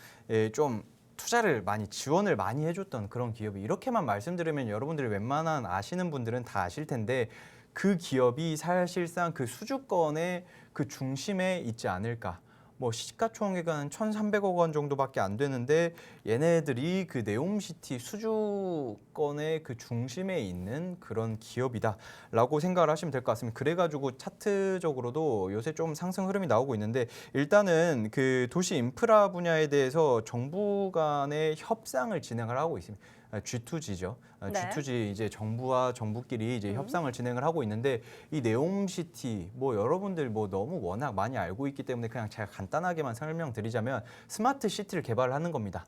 좀 투자를 많이 지원을 많이 해줬던 그런 기업이 이렇게만 말씀드리면 여러분들이 웬만한 아시는 분들은 다 아실 텐데 그 기업이 사실상 그 수주권의 그 중심에 있지 않을까. 뭐 시가총액은 1,300억 원 정도밖에 안 되는데 얘네들이 그 네옴시티 수주권의 그 중심에 있는 그런 기업이다라고 생각을 하시면 될 것 같습니다. 그래가지고 차트적으로도 요새 좀 상승 흐름이 나오고 있는데 일단은 그 도시 인프라 분야에 대해서 정부 간의 협상을 진행을 하고 있습니다. G2G죠. 네. G2G 이제 정부와 정부끼리 이제 협상을 진행을 하고 있는데 이 네옴시티 뭐 여러분들 뭐 너무 워낙 많이 알고 있기 때문에 그냥 제가 간단하게만 설명드리자면 스마트 시티를 개발하는 겁니다.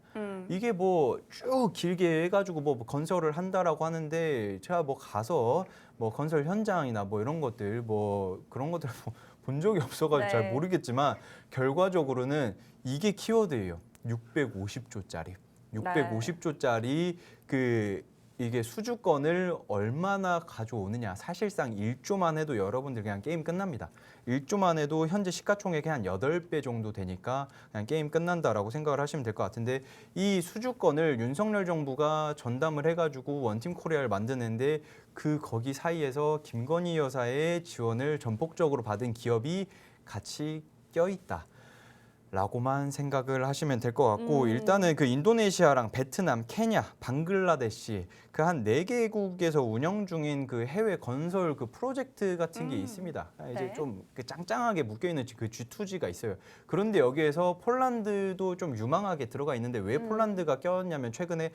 이게 뭐 쭉 길게 해가지고 뭐 건설을 한다라고 하는데 제가 뭐 가서 뭐 건설 현장이나 뭐 이런 것들 뭐 그런 것들 본 적이 없어가지고 네. 잘 모르겠지만 결과적으로는 이게 키워드예요. 650조짜리. 650조짜리 이게 수주권을 얼마나 가져오느냐. 사실상 1조만 해도 여러분들 그냥 게임 끝납니다. 1조만 해도 현재 시가총액이 한 8배 정도 되니까 그냥 게임 끝난다라고 생각을 하시면 될 것 같은데 이 수주권을 윤석열 정부가 전담을 해가지고 원팀 코리아를 만드는데 거기 사이에서 김건희 여사의 지원을 전폭적으로 받은 기업이 같이 껴있다. 라고만 생각을 하시면 될 것 같고 일단은 그 인도네시아랑 베트남, 케냐, 방글라데시 그 한 4개국에서 운영 중인 그 해외 건설 그 프로젝트 같은 게 있습니다. 이제 네. 좀 짱짱하게 묶여 있는 그 G2G가 있어요. 그런데 여기에서 폴란드도 좀 유망하게 들어가 있는데 왜 폴란드가 껴었냐면 최근에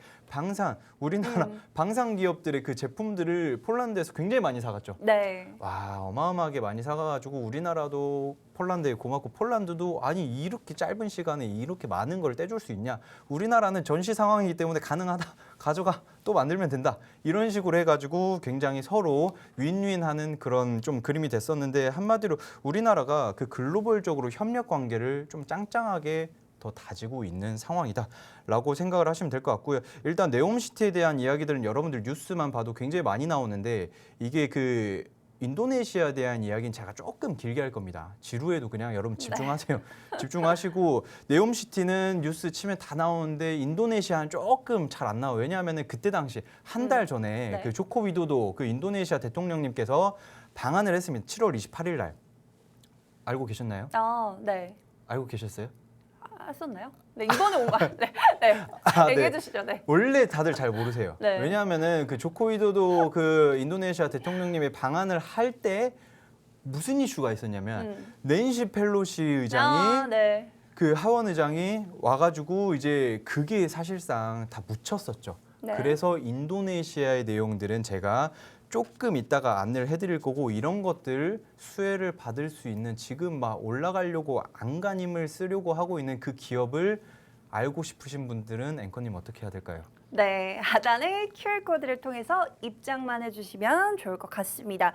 우리나라 방산 기업들의 그 제품들을 폴란드에서 굉장히 많이 사갔죠. 네. 와, 어마어마하게 많이 사가지고 우리나라도 폴란드에 고맙고 폴란드도 아니 이렇게 짧은 시간에 이렇게 많은 걸 떼줄 수 있냐. 우리나라는 전시 상황이기 때문에 가능하다. 가져가. 또 만들면 된다. 이런 식으로 해가지고 굉장히 서로 윈윈하는 그런 좀 그림이 됐었는데 한마디로 우리나라가 그 글로벌적으로 협력 관계를 좀 짱짱하게 더 다지고 있는 상황이다라고 생각을 하시면 될 것 같고요. 일단 네옴시티에 대한 이야기들은 여러분들 뉴스만 봐도 굉장히 많이 나오는데 이게 그 인도네시아에 대한 이야기는 제가 조금 길게 할 겁니다. 지루해도 그냥 여러분 집중하세요. 집중하시고 네옴시티는 뉴스 치면 다 나오는데 인도네시아는 조금 잘 안 나와요. 왜냐하면 그때 당시 한 달 전에 네. 그 조코 위도도 그 인도네시아 대통령님께서 방한을 했습니다. 7월 28일 날. 알고 계셨나요? 네. 알고 계셨어요? 했었나요? 네, 이번에 온 거. 네. 네. 얘기해 주시죠. 네. 원래 다들 잘 모르세요. 네. 왜냐하면은 그 조코 위도도 그 인도네시아 대통령님이 방한을 할 때 무슨 이슈가 있었냐면 낸시 펠로시 의장이 네. 그 하원 의장이 와가지고 이제 그게 사실상 다 묻혔었죠. 네. 그래서 인도네시아의 내용들은 제가 조금 이따가 안내를 해드릴 거고 이런 것들 수혜를 받을 수 있는 지금 막 올라가려고 안간힘을 쓰려고 하고 있는 그 기업을 알고 싶으신 분들은 앵커님 어떻게 해야 될까요? 네, 하단의 QR코드를 통해서 입장만 해주시면 좋을 것 같습니다.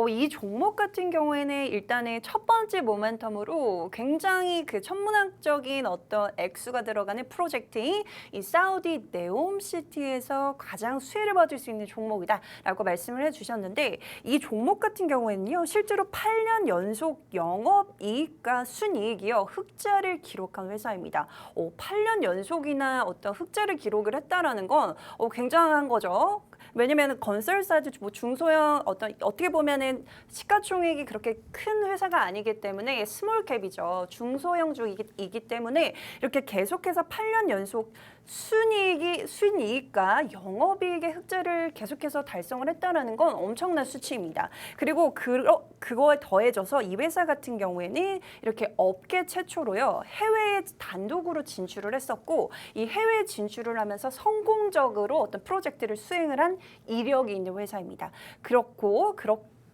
이 종목 같은 경우에는 일단은 첫 번째 모멘텀으로 굉장히 그 천문학적인 어떤 액수가 들어가는 프로젝트인 이 사우디 네옴시티에서 가장 수혜를 받을 수 있는 종목이다라고 말씀을 해주셨는데 이 종목 같은 경우에는요, 실제로 8년 연속 영업이익과 순이익이요 흑자를 기록한 회사입니다. 8년 연속이나 어떤 흑자를 기록을 했다라는 건 굉장한 거죠. 왜냐면 건설사도 뭐 중소형 어떻게 보면은 시가총액이 그렇게 큰 회사가 아니기 때문에 스몰캡이죠. 중소형주이기 때문에 이렇게 계속해서 8년 연속 순이익과 영업이익의 흑자를 계속해서 달성을 했다라는 건 엄청난 수치입니다. 그리고 그거에 더해져서 이 회사 같은 경우에는 이렇게 업계 최초로요 해외에 단독으로 진출을 했었고 이 해외 진출을 하면서 성공적으로 어떤 프로젝트를 수행을 한 이력이 있는 회사입니다.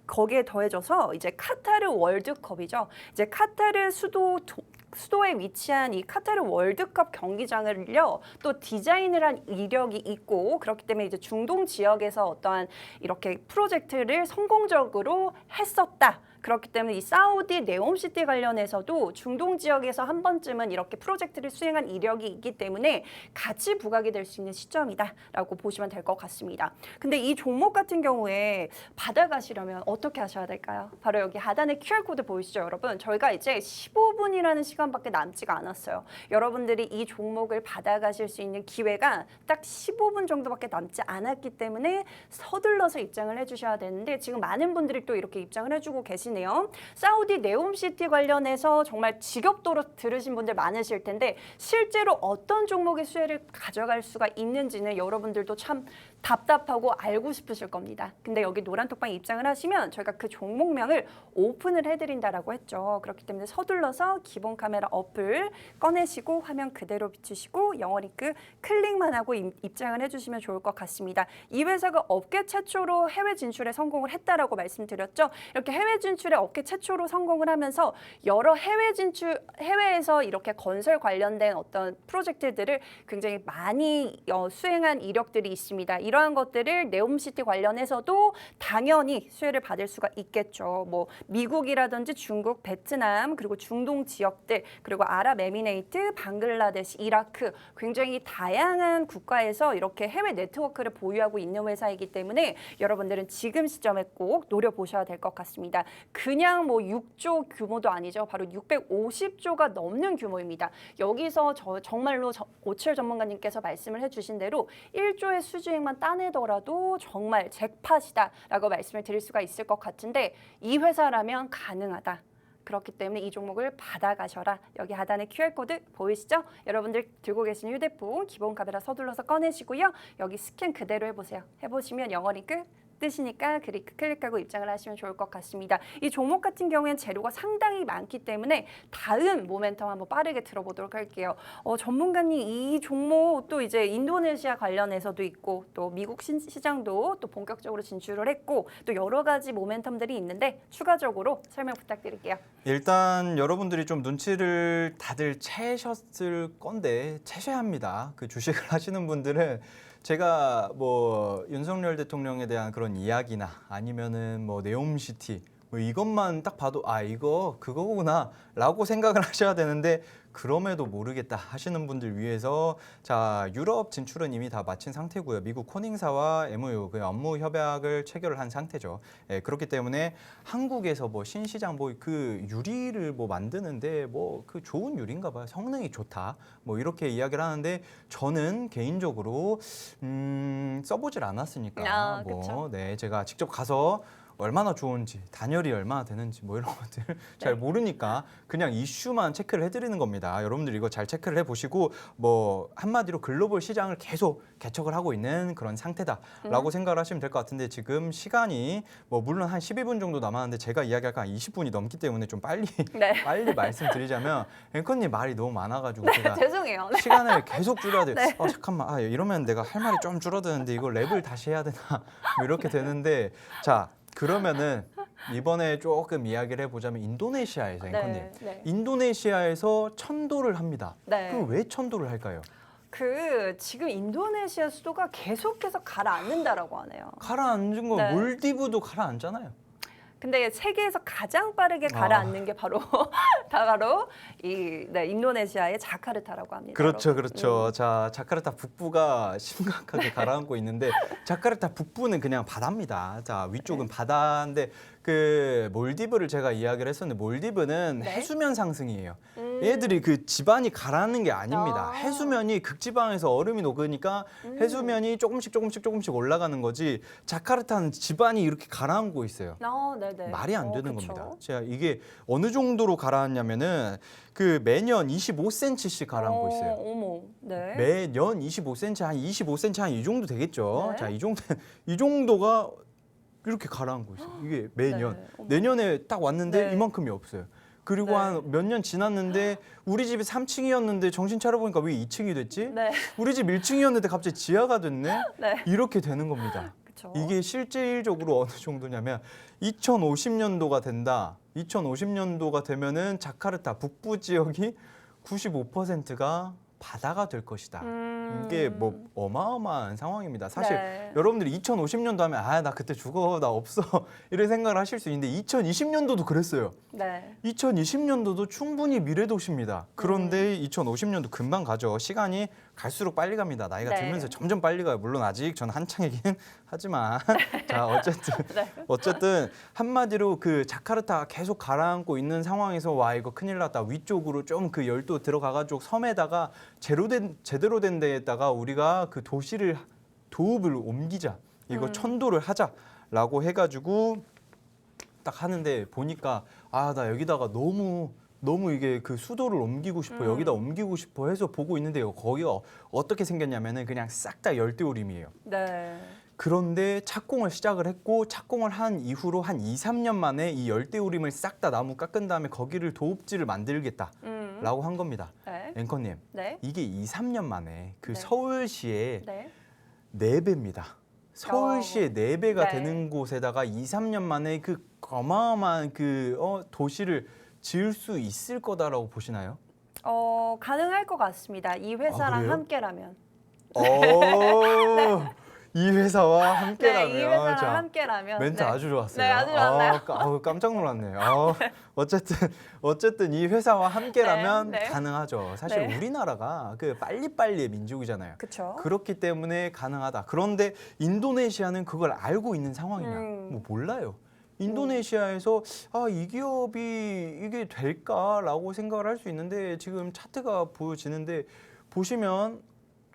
거기에 더해져서 이제 카타르 월드컵이죠. 이제 카타르 수도에 위치한 이 카타르 월드컵 경기장을요 또 디자인을 한 이력이 있고 그렇기 때문에 이제 중동 지역에서 어떠한 이렇게 프로젝트를 성공적으로 했었다. 그렇기 때문에 이 사우디 네옴시티 관련해서도 중동 지역에서 한 번쯤은 이렇게 프로젝트를 수행한 이력이 있기 때문에 같이 부각이 될 수 있는 시점이다라고 보시면 될 것 같습니다. 근데 이 종목 같은 경우에 받아가시려면 어떻게 하셔야 될까요? 바로 여기 하단에 QR코드 보이시죠, 여러분? 저희가 이제 15분이라는 시간밖에 남지가 않았어요. 여러분들이 이 종목을 받아가실 수 있는 기회가 딱 15분 정도밖에 남지 않았기 때문에 서둘러서 입장을 해주셔야 되는데 지금 많은 분들이 또 이렇게 입장을 해주고 계시네요. 사우디 네옴시티 관련해서 정말 지겹도록 들으신 분들 많으실 텐데 실제로 어떤 종목의 수혜를 가져갈 수가 있는지는 여러분들도 참 답답하고 알고 싶으실 겁니다. 근데 여기 노란톡방에 입장을 하시면 저희가 그 종목명을 오픈을 해드린다라고 했죠. 그렇기 때문에 서둘러서 기본 카메라 어플 꺼내시고 화면 그대로 비추시고 영어 링크 클릭만 하고 입장을 해주시면 좋을 것 같습니다. 이 회사가 업계 최초로 해외 진출에 성공을 했다라고 말씀드렸죠. 이렇게 해외 진출에 업계 최초로 성공을 하면서 여러 해외에서 이렇게 건설 관련된 어떤 프로젝트들을 굉장히 많이 수행한 이력들이 있습니다. 이러한 것들을 네옴시티 관련해서도 당연히 수혜를 받을 수가 있겠죠. 뭐 미국이라든지 중국, 베트남 그리고 중동 지역들 그리고 아랍에미레이트, 방글라데시, 이라크 굉장히 다양한 국가에서 이렇게 해외 네트워크를 보유하고 있는 회사이기 때문에 여러분들은 지금 시점에 꼭 노려보셔야 될 것 같습니다. 그냥 뭐 6조 규모도 아니죠. 바로 650조가 넘는 규모입니다. 여기서 정말로 오칠 전문가님께서 말씀을 해주신 대로 1조의 수주액만 따내더라도 정말 잭팟이다라고 말씀을 드릴 수가 있을 것 같은데 이 회사라면 가능하다. 그렇기 때문에 이 종목을 받아가셔라. 여기 하단에 QR코드 보이시죠? 여러분들 들고 계신 휴대폰 기본 카메라 서둘러서 꺼내시고요. 여기 스캔 그대로 해보세요. 해보시면 영어 링크 뜨시니까 클릭하고 입장을 하시면 좋을 것 같습니다. 이 종목 같은 경우에는 재료가 상당히 많기 때문에 다음 모멘텀 한번 빠르게 들어보도록 할게요. 전문가님 이 종목 또 이제 인도네시아 관련해서도 있고 또 미국 시장도 또 본격적으로 진출을 했고 또 여러 가지 모멘텀들이 있는데 추가적으로 설명 부탁드릴게요. 일단 여러분들이 좀 눈치를 다들 채셨을 건데 채셔야 합니다. 그 주식을 하시는 분들은 제가 뭐 윤석열 대통령에 대한 그런 이야기나 아니면은 뭐 네옴시티 뭐 이것만 딱 봐도 아 이거 그거구나라고 생각을 하셔야 되는데 그럼에도 모르겠다 하시는 분들 위해서 자 유럽 진출은 이미 다 마친 상태고요. 미국 코닝사와 MOU 그 업무 협약을 체결을 한 상태죠. 예, 그렇기 때문에 한국에서 뭐 신시장 뭐 그 유리를 뭐 만드는데 뭐 그 좋은 유리인가 봐요. 성능이 좋다. 뭐 이렇게 이야기를 하는데 저는 개인적으로 써보질 않았으니까 뭐 네 제가 직접 가서 얼마나 좋은지, 단열이 얼마나 되는지 뭐 이런 것들 잘 모르니까 그냥 이슈만 체크를 해드리는 겁니다. 여러분들 이거 잘 체크를 해보시고 뭐 한마디로 글로벌 시장을 계속 개척을 하고 있는 그런 상태다라고 생각을 하시면 될 것 같은데 지금 시간이 뭐 물론 한 12분 정도 남았는데 제가 이야기할 거 한 20분이 넘기 때문에 좀 빨리 빨리 말씀드리자면 앵커님 말이 너무 많아가지고 제가 죄송해요. 시간을 계속 줄여야 돼요. 잠깐만 이러면 내가 할 말이 좀 줄어드는데 이거 랩을 다시 해야 되나 뭐 이렇게 되는데 자 그러면은 이번에 조금 이야기를 해보자면 인도네시아에서 앵커님 인도네시아에서 천도를 합니다. 그럼 왜 천도를 할까요? 지금 인도네시아 수도가 계속해서 가라앉는다라고 하네요. 가라앉은 건 몰디브도 가라앉잖아요. 근데 세계에서 가장 빠르게 가라앉는 게 바로 인도네시아의 자카르타라고 합니다. 그렇죠, 그렇죠. 자, 자카르타 북부가 심각하게 가라앉고 있는데 자카르타 북부는 그냥 바다입니다. 자, 위쪽은 바다인데 그 몰디브를 제가 이야기를 했었는데 몰디브는 해수면 상승이에요. 얘들이 그 지반이 가라앉는 게 아닙니다. 해수면이 극지방에서 얼음이 녹으니까 해수면이 조금씩 올라가는 거지. 자카르타는 지반이 이렇게 가라앉고 있어요. 말이 안 되는 겁니다. 제가 이게 어느 정도로 가라앉냐면은 그 매년 25cm씩 가라앉고 있어요. 매년 25cm, 한 25cm 한 이 정도 되겠죠. 자, 이 정도가 이렇게 가라앉고 있어요. 이게 매년. 내년에 딱 왔는데 이만큼이 없어요. 그리고 한 몇 년 지났는데 우리 집이 3층이었는데 정신 차려보니까 왜 2층이 됐지? 우리 집 1층이었는데 갑자기 지하가 됐네? 이렇게 되는 겁니다. 그쵸. 이게 실질적으로 어느 정도냐면 2050년도가 된다. 2050년도가 되면은 자카르타 북부 지역이 95%가 바다가 될 것이다. 이게 뭐 어마어마한 상황입니다. 사실 네. 여러분들이 2050년도 하면 아, 나 그때 죽어. 나 없어. 이런 생각을 하실 수 있는데 2020년도도 그랬어요. 네. 2020년도도 충분히 미래도시입니다. 그런데 2050년도 금방 가죠. 시간이 갈수록 빨리 갑니다. 나이가 네. 들면서 점점 빨리 가요. 물론 아직 저는 한창이긴 하지만 자 네. 어쨌든 한마디로 그 자카르타 계속 가라앉고 있는 상황에서 와 이거 큰일 났다. 위쪽으로 좀 그 열도 들어가가지고 섬에다가 제대로 된 데에다가 우리가 그 도읍을 옮기자. 이거 천도를 하자라고 해가지고 딱 하는데 보니까 아, 나 여기다가 너무 이게 그 수도를 옮기고 싶어 여기다 옮기고 싶어 해서 보고 있는데요. 거기가 어떻게 생겼냐면은 그냥 싹 다 열대우림이에요. 네. 그런데 착공을 시작을 했고 착공을 한 이후로 한 2, 3년 만에 이 열대우림을 싹 다 나무 깎은 다음에 거기를 도읍지를 만들겠다라고 한 겁니다. 네. 앵커님, 네. 이게 2, 3년 만에 그 네. 서울시의 네. 4배입니다. 서울시의 4배가 네. 되는 곳에다가 2, 3년 만에 그 어마어마한 그 도시를 지을 수 있을 거다라고 보시나요? 가능할 것 같습니다. 이 회사랑 그래요? 함께라면. 이 회사와 함께라면. 네, 이 회사랑 자, 함께라면. 멘트 네. 아주 좋았어요. 네, 아주 좋았나요? 깜짝 놀랐네. 어쨌든 이 회사와 함께라면 네, 네. 가능하죠. 사실 네. 우리나라가 그 빨리빨리의 민족이잖아요. 그렇죠. 그렇기 때문에 가능하다. 그런데 인도네시아는 그걸 알고 있는 상황이냐? 뭐 몰라요. 인도네시아에서 아, 이 기업이 이게 될까라고 생각을 할 수 있는데 지금 차트가 보여지는데 보시면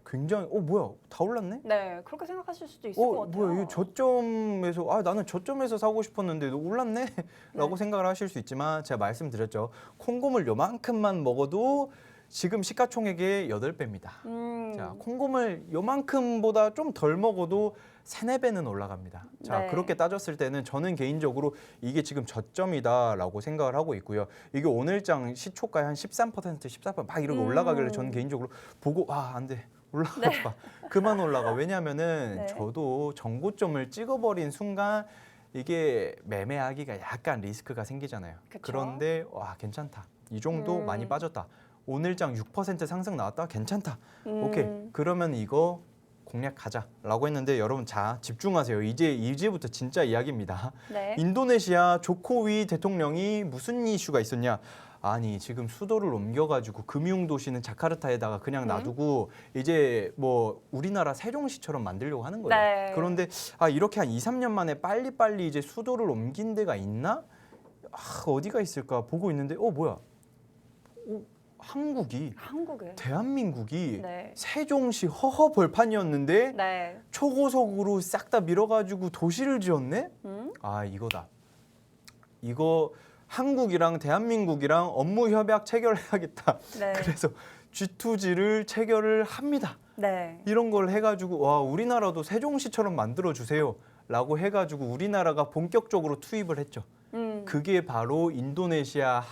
굉장히 뭐야 다 올랐네? 네, 그렇게 생각하실 수도 있을 것 같아요. 뭐야 이 저점에서 아 나는 저점에서 사고 싶었는데 너 올랐네? 라고 네. 생각을 하실 수 있지만 제가 말씀드렸죠. 콩고물 요만큼만 먹어도 지금 시가총액의 8배입니다. 자, 콩고물 요만큼보다 좀 덜 먹어도 3, 4배는 올라갑니다. 자, 네. 그렇게 따졌을 때는 저는 개인적으로 이게 지금 저점이다라고 생각을 하고 있고요. 이게 오늘장 시초가에 한 13%, 14% 막 이렇게 올라가길래 저는 개인적으로 보고 아, 안 돼. 올라가지 마. 그만 올라가. 왜냐면은 네. 저도 정고점을 찍어버린 순간 이게 매매하기가 약간 리스크가 생기잖아요. 그쵸. 그런데 와, 괜찮다. 이 정도 많이 빠졌다. 오늘장 6% 상승 나왔다. 괜찮다. 오케이. 그러면 이거 공략하자라고 했는데 여러분 자 집중하세요. 이제부터 진짜 이야기입니다. 네. 인도네시아 조코위 대통령이 무슨 이슈가 있었냐? 아니 지금 수도를 옮겨가지고 금융도시는 자카르타에다가 그냥 놔두고 이제 뭐 우리나라 세종시처럼 만들려고 하는 거예요. 네. 그런데 아 이렇게 한 2, 3년 만에 빨리빨리 이제 수도를 옮긴 데가 있나? 아, 어디가 있을까 보고 있는데 뭐야? 한국에. 대한민국이 네. 세종시 허허 벌판이었는데 네. 초고속으로 싹 다 밀어가지고 도시를 지었네? 아 이거다. 이거 한국이랑 대한민국이랑 업무 협약 체결해야겠다. 네. 그래서 G2G를 체결을 합니다. 네. 이런 걸 해가지고 와 우리나라도 세종시처럼 만들어 주세요라고 해가지고 우리나라가 본격적으로 투입을 했죠. 그게 바로 인도네시아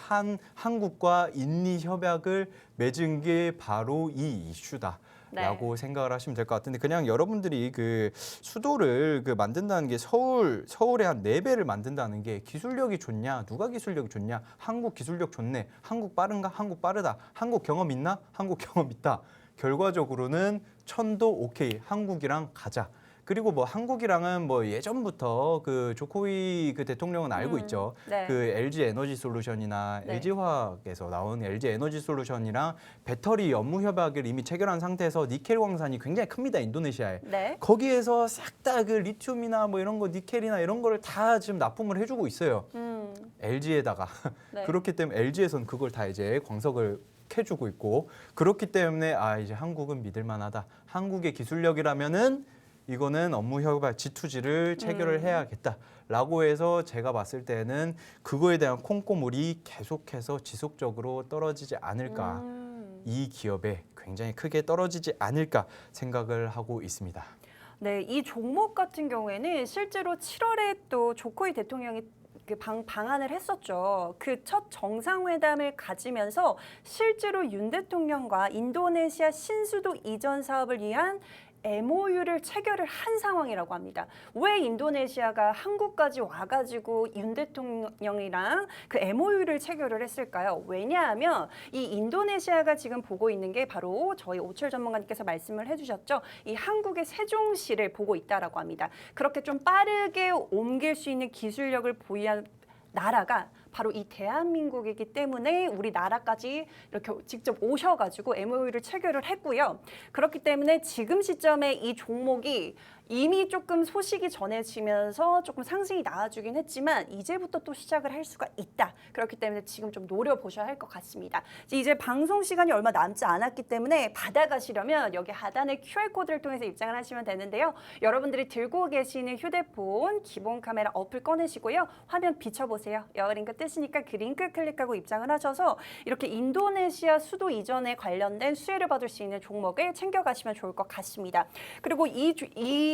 한국과 인리 협약을 맺은 게 바로 이 이슈다. 라고 생각을 하시면 될 것 같은데 그냥 여러분들이 그 수도를 그 만든다는 게 서울에 한 4배를 만든다는 게 기술력이 좋냐 누가 기술력이 좋냐 한국 기술력 좋네 한국 빠른가 한국 빠르다 한국 경험 있나 한국 경험 있다 결과적으로는 천도 오케이 한국이랑 가자. 그리고 뭐 한국이랑은 뭐 예전부터 그 조코위 그 대통령은 알고 있죠. 네. 그 LG 에너지 솔루션이나 네. LG화학에서 나온 LG 에너지 솔루션이랑 배터리 업무 협약을 이미 체결한 상태에서 니켈 광산이 굉장히 큽니다. 인도네시아에. 네. 거기에서 싹 다 그 리튬이나 뭐 이런 거 니켈이나 이런 거를 다 지금 납품을 해주고 있어요. LG에다가. 네. 그렇기 때문에 LG에서는 그걸 다 이제 광석을 해주고 있고 그렇기 때문에 아 이제 한국은 믿을만하다. 한국의 기술력이라면은 이거는 업무 협약 G2G를 체결을 해야겠다라고 해서 제가 봤을 때는 그거에 대한 콩고물이 계속해서 지속적으로 떨어지지 않을까. 이 기업에 굉장히 크게 떨어지지 않을까 생각을 하고 있습니다. 네, 이 종목 같은 경우에는 실제로 7월에 또 조코이 대통령이 그 방한을 했었죠. 그 첫 정상회담을 가지면서 실제로 윤 대통령과 인도네시아 신수도 이전 사업을 위한 MOU를 체결을 한 상황이라고 합니다. 왜 인도네시아가 한국까지 와가지고 윤 대통령이랑 그 MOU를 체결을 했을까요? 왜냐하면 이 인도네시아가 지금 보고 있는 게 바로 저희 오철 전문가님께서 말씀을 해주셨죠. 이 한국의 세종시를 보고 있다라고 합니다. 그렇게 좀 빠르게 옮길 수 있는 기술력을 보유한 나라가 바로 이 대한민국이기 때문에 우리나라까지 이렇게 직접 오셔가지고 MOU를 체결을 했고요. 그렇기 때문에 지금 시점에 이 종목이 이미 조금 소식이 전해지면서 조금 상승이 나와주긴 했지만 이제부터 또 시작을 할 수가 있다. 그렇기 때문에 지금 좀 노려보셔야 할 것 같습니다. 이제 방송 시간이 얼마 남지 않았기 때문에 받아가시려면 여기 하단의 QR코드를 통해서 입장을 하시면 되는데요. 여러분들이 들고 계시는 휴대폰 기본 카메라 어플 꺼내시고요. 화면 비춰보세요. 여링크 뜨시니까 그 링크 클릭하고 입장을 하셔서 이렇게 인도네시아 수도 이전에 관련된 수혜를 받을 수 있는 종목을 챙겨가시면 좋을 것 같습니다. 그리고 이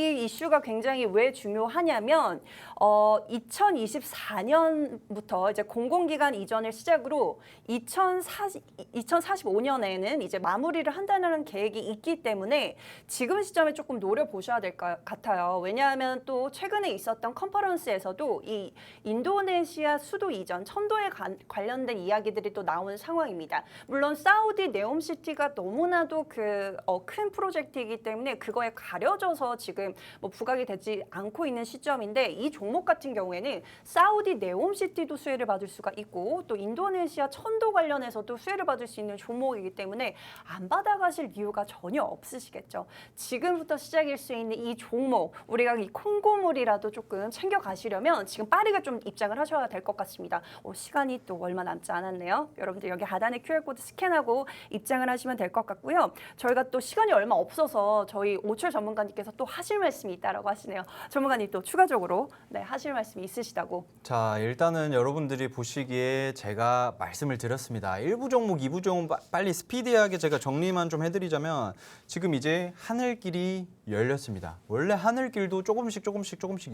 이슈가 굉장히 왜 중요하냐면 2024년부터 이제 공공기관 이전을 시작으로 2045년에는 이제 마무리를 한다는 계획이 있기 때문에 지금 시점에 조금 노려보셔야 될 것 같아요. 왜냐하면 또 최근에 있었던 컨퍼런스에서도 이 인도네시아 수도 이전, 천도에 관련된 이야기들이 또 나오는 상황입니다. 물론 사우디 네옴시티가 너무나도 큰 프로젝트이기 때문에 그거에 가려져서 지금 뭐 부각이 되지 않고 있는 시점인데 이 종목 같은 경우에는 사우디 네옴시티도 수혜를 받을 수가 있고 또 인도네시아 천도 관련해서도 수혜를 받을 수 있는 종목이기 때문에 안 받아가실 이유가 전혀 없으시겠죠. 지금부터 시작일 수 있는 이 종목 우리가 이 콩고물이라도 조금 챙겨가시려면 지금 빠르게 좀 입장을 하셔야 될 것 같습니다. 시간이 또 얼마 남지 않았네요. 여러분들 여기 하단에 QR코드 스캔하고 입장을 하시면 될 것 같고요. 저희가 또 시간이 얼마 없어서 저희 오철 전문가님께서 또 하실 말씀이 있다라고 하시네요. 전문가님 또 추가적으로 하실 말씀이 있으시다고. 자, 일단은 여러분들이 보시기에 제가 말씀을 드렸습니다. 1부 종목, 2부 종목 빨리 스피디하게 제가 정리만 좀 해드리자면 지금 이제 하늘길이 열렸습니다. 원래 하늘길도 조금씩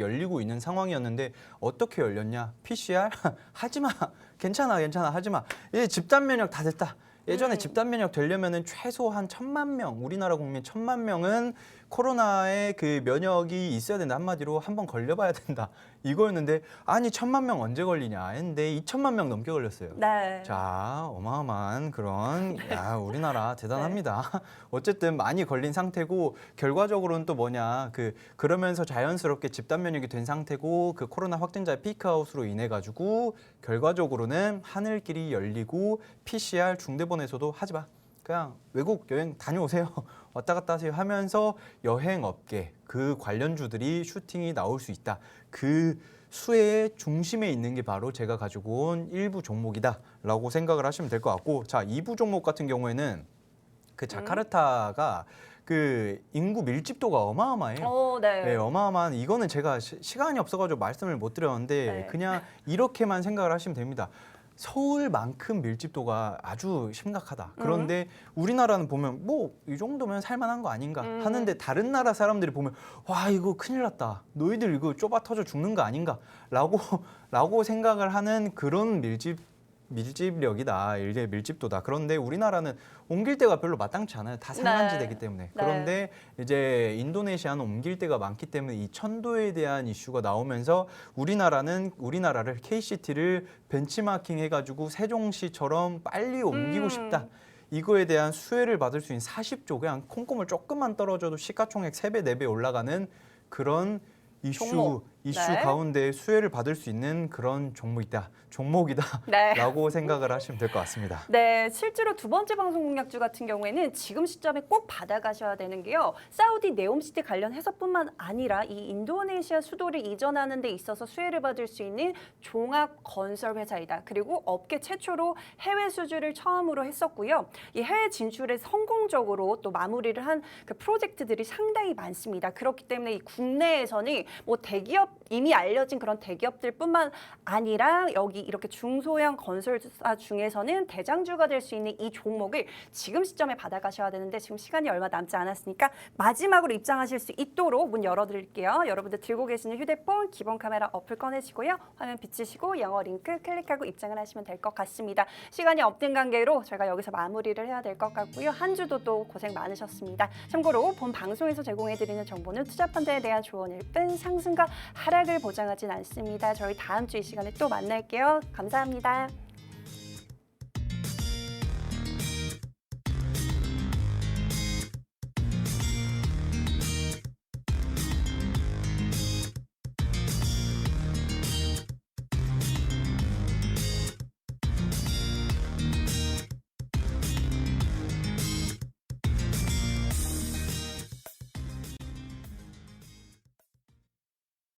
열리고 있는 상황이었는데 어떻게 열렸냐? PCR? 하지마. 괜찮아. 하지마. 이제 집단 면역 다 됐다. 예전에 집단 면역 되려면은 최소 한 1,000만 명, 우리나라 국민 1,000만 명은 코로나의 그 면역이 있어야 된다. 한마디로 한번 걸려봐야 된다. 이거였는데 아니 1,000만 명 언제 걸리냐 했는데 2,000만 명 넘게 걸렸어요. 네. 자, 어마어마한 그런 야, 우리나라 대단합니다. 네. 어쨌든 많이 걸린 상태고 결과적으로는 또 뭐냐 그러면서 자연스럽게 집단 면역이 된 상태고 그 코로나 확진자의 피크아웃으로 인해 가지고 결과적으로는 하늘길이 열리고 PCR 중대본에서도 하지 마. 그냥 외국 여행 다녀오세요. 왔다 갔다 하세요 하면서 여행업계 그 관련주들이 슈팅이 나올 수 있다. 그 수혜의 중심에 있는 게 바로 제가 가지고 온 1부 종목이다라고 생각을 하시면 될 것 같고, 자 2부 종목 같은 경우에는 그 자카르타가 그 인구 밀집도가 어마어마해요. 네. 네, 어마어마한 이거는 제가 시간이 없어가지고 말씀을 못 드렸는데 네. 그냥 이렇게만 생각을 하시면 됩니다. 서울만큼 밀집도가 아주 심각하다. 그런데 우리나라는 보면 뭐 이 정도면 살만한 거 아닌가 하는데 다른 나라 사람들이 보면 와 이거 큰일 났다. 너희들 이거 좁아 터져 죽는 거 아닌가? 라고 생각을 하는 그런 밀집력이다. 일개 밀집도다. 그런데 우리나라는 옮길 데가 별로 마땅치 않아요. 다 산간지대이기 때문에. 그런데 이제 인도네시아는 옮길 데가 많기 때문에 이 천도에 대한 이슈가 나오면서 우리나라를 KCT를 벤치마킹 해가지고 세종시처럼 빨리 옮기고 싶다. 이거에 대한 수혜를 받을 수 있는 40조, 그냥 콩고물 조금만 떨어져도 시가총액 3배, 4배 올라가는 그런 이슈 가운데 수혜를 받을 수 있는 그런 종목이다라고 생각을 하시면 될 것 같습니다. 네, 실제로 두 번째 방송 공약주 같은 경우에는 지금 시점에 꼭 받아가셔야 되는 게요. 사우디 네옴시티 관련해서뿐만 아니라 이 인도네시아 수도를 이전하는 데 있어서 수혜를 받을 수 있는 종합 건설 회사이다. 그리고 업계 최초로 해외 수주를 처음으로 했었고요. 이 해외 진출에 성공적으로 또 마무리를 한 그 프로젝트들이 상당히 많습니다. 그렇기 때문에 이 국내에서는 뭐 대기업 이미 알려진 그런 대기업들뿐만 아니라 여기 이렇게 중소형 건설사 중에서는 대장주가 될 수 있는 이 종목을 지금 시점에 받아가셔야 되는데 지금 시간이 얼마 남지 않았으니까 마지막으로 입장하실 수 있도록 문 열어드릴게요. 여러분들 들고 계시는 휴대폰 기본 카메라 어플 꺼내시고요. 화면 비치시고 영어 링크 클릭하고 입장을 하시면 될 것 같습니다. 시간이 없는 관계로 저희가 여기서 마무리를 해야 될 것 같고요. 한 주도 또 고생 많으셨습니다. 참고로 본 방송에서 제공해드리는 정보는 투자 펀드에 대한 조언일 뿐 상승과 하락을 보장하진 않습니다. 저희 다음 주 이 시간에 또 만날게요. 감사합니다.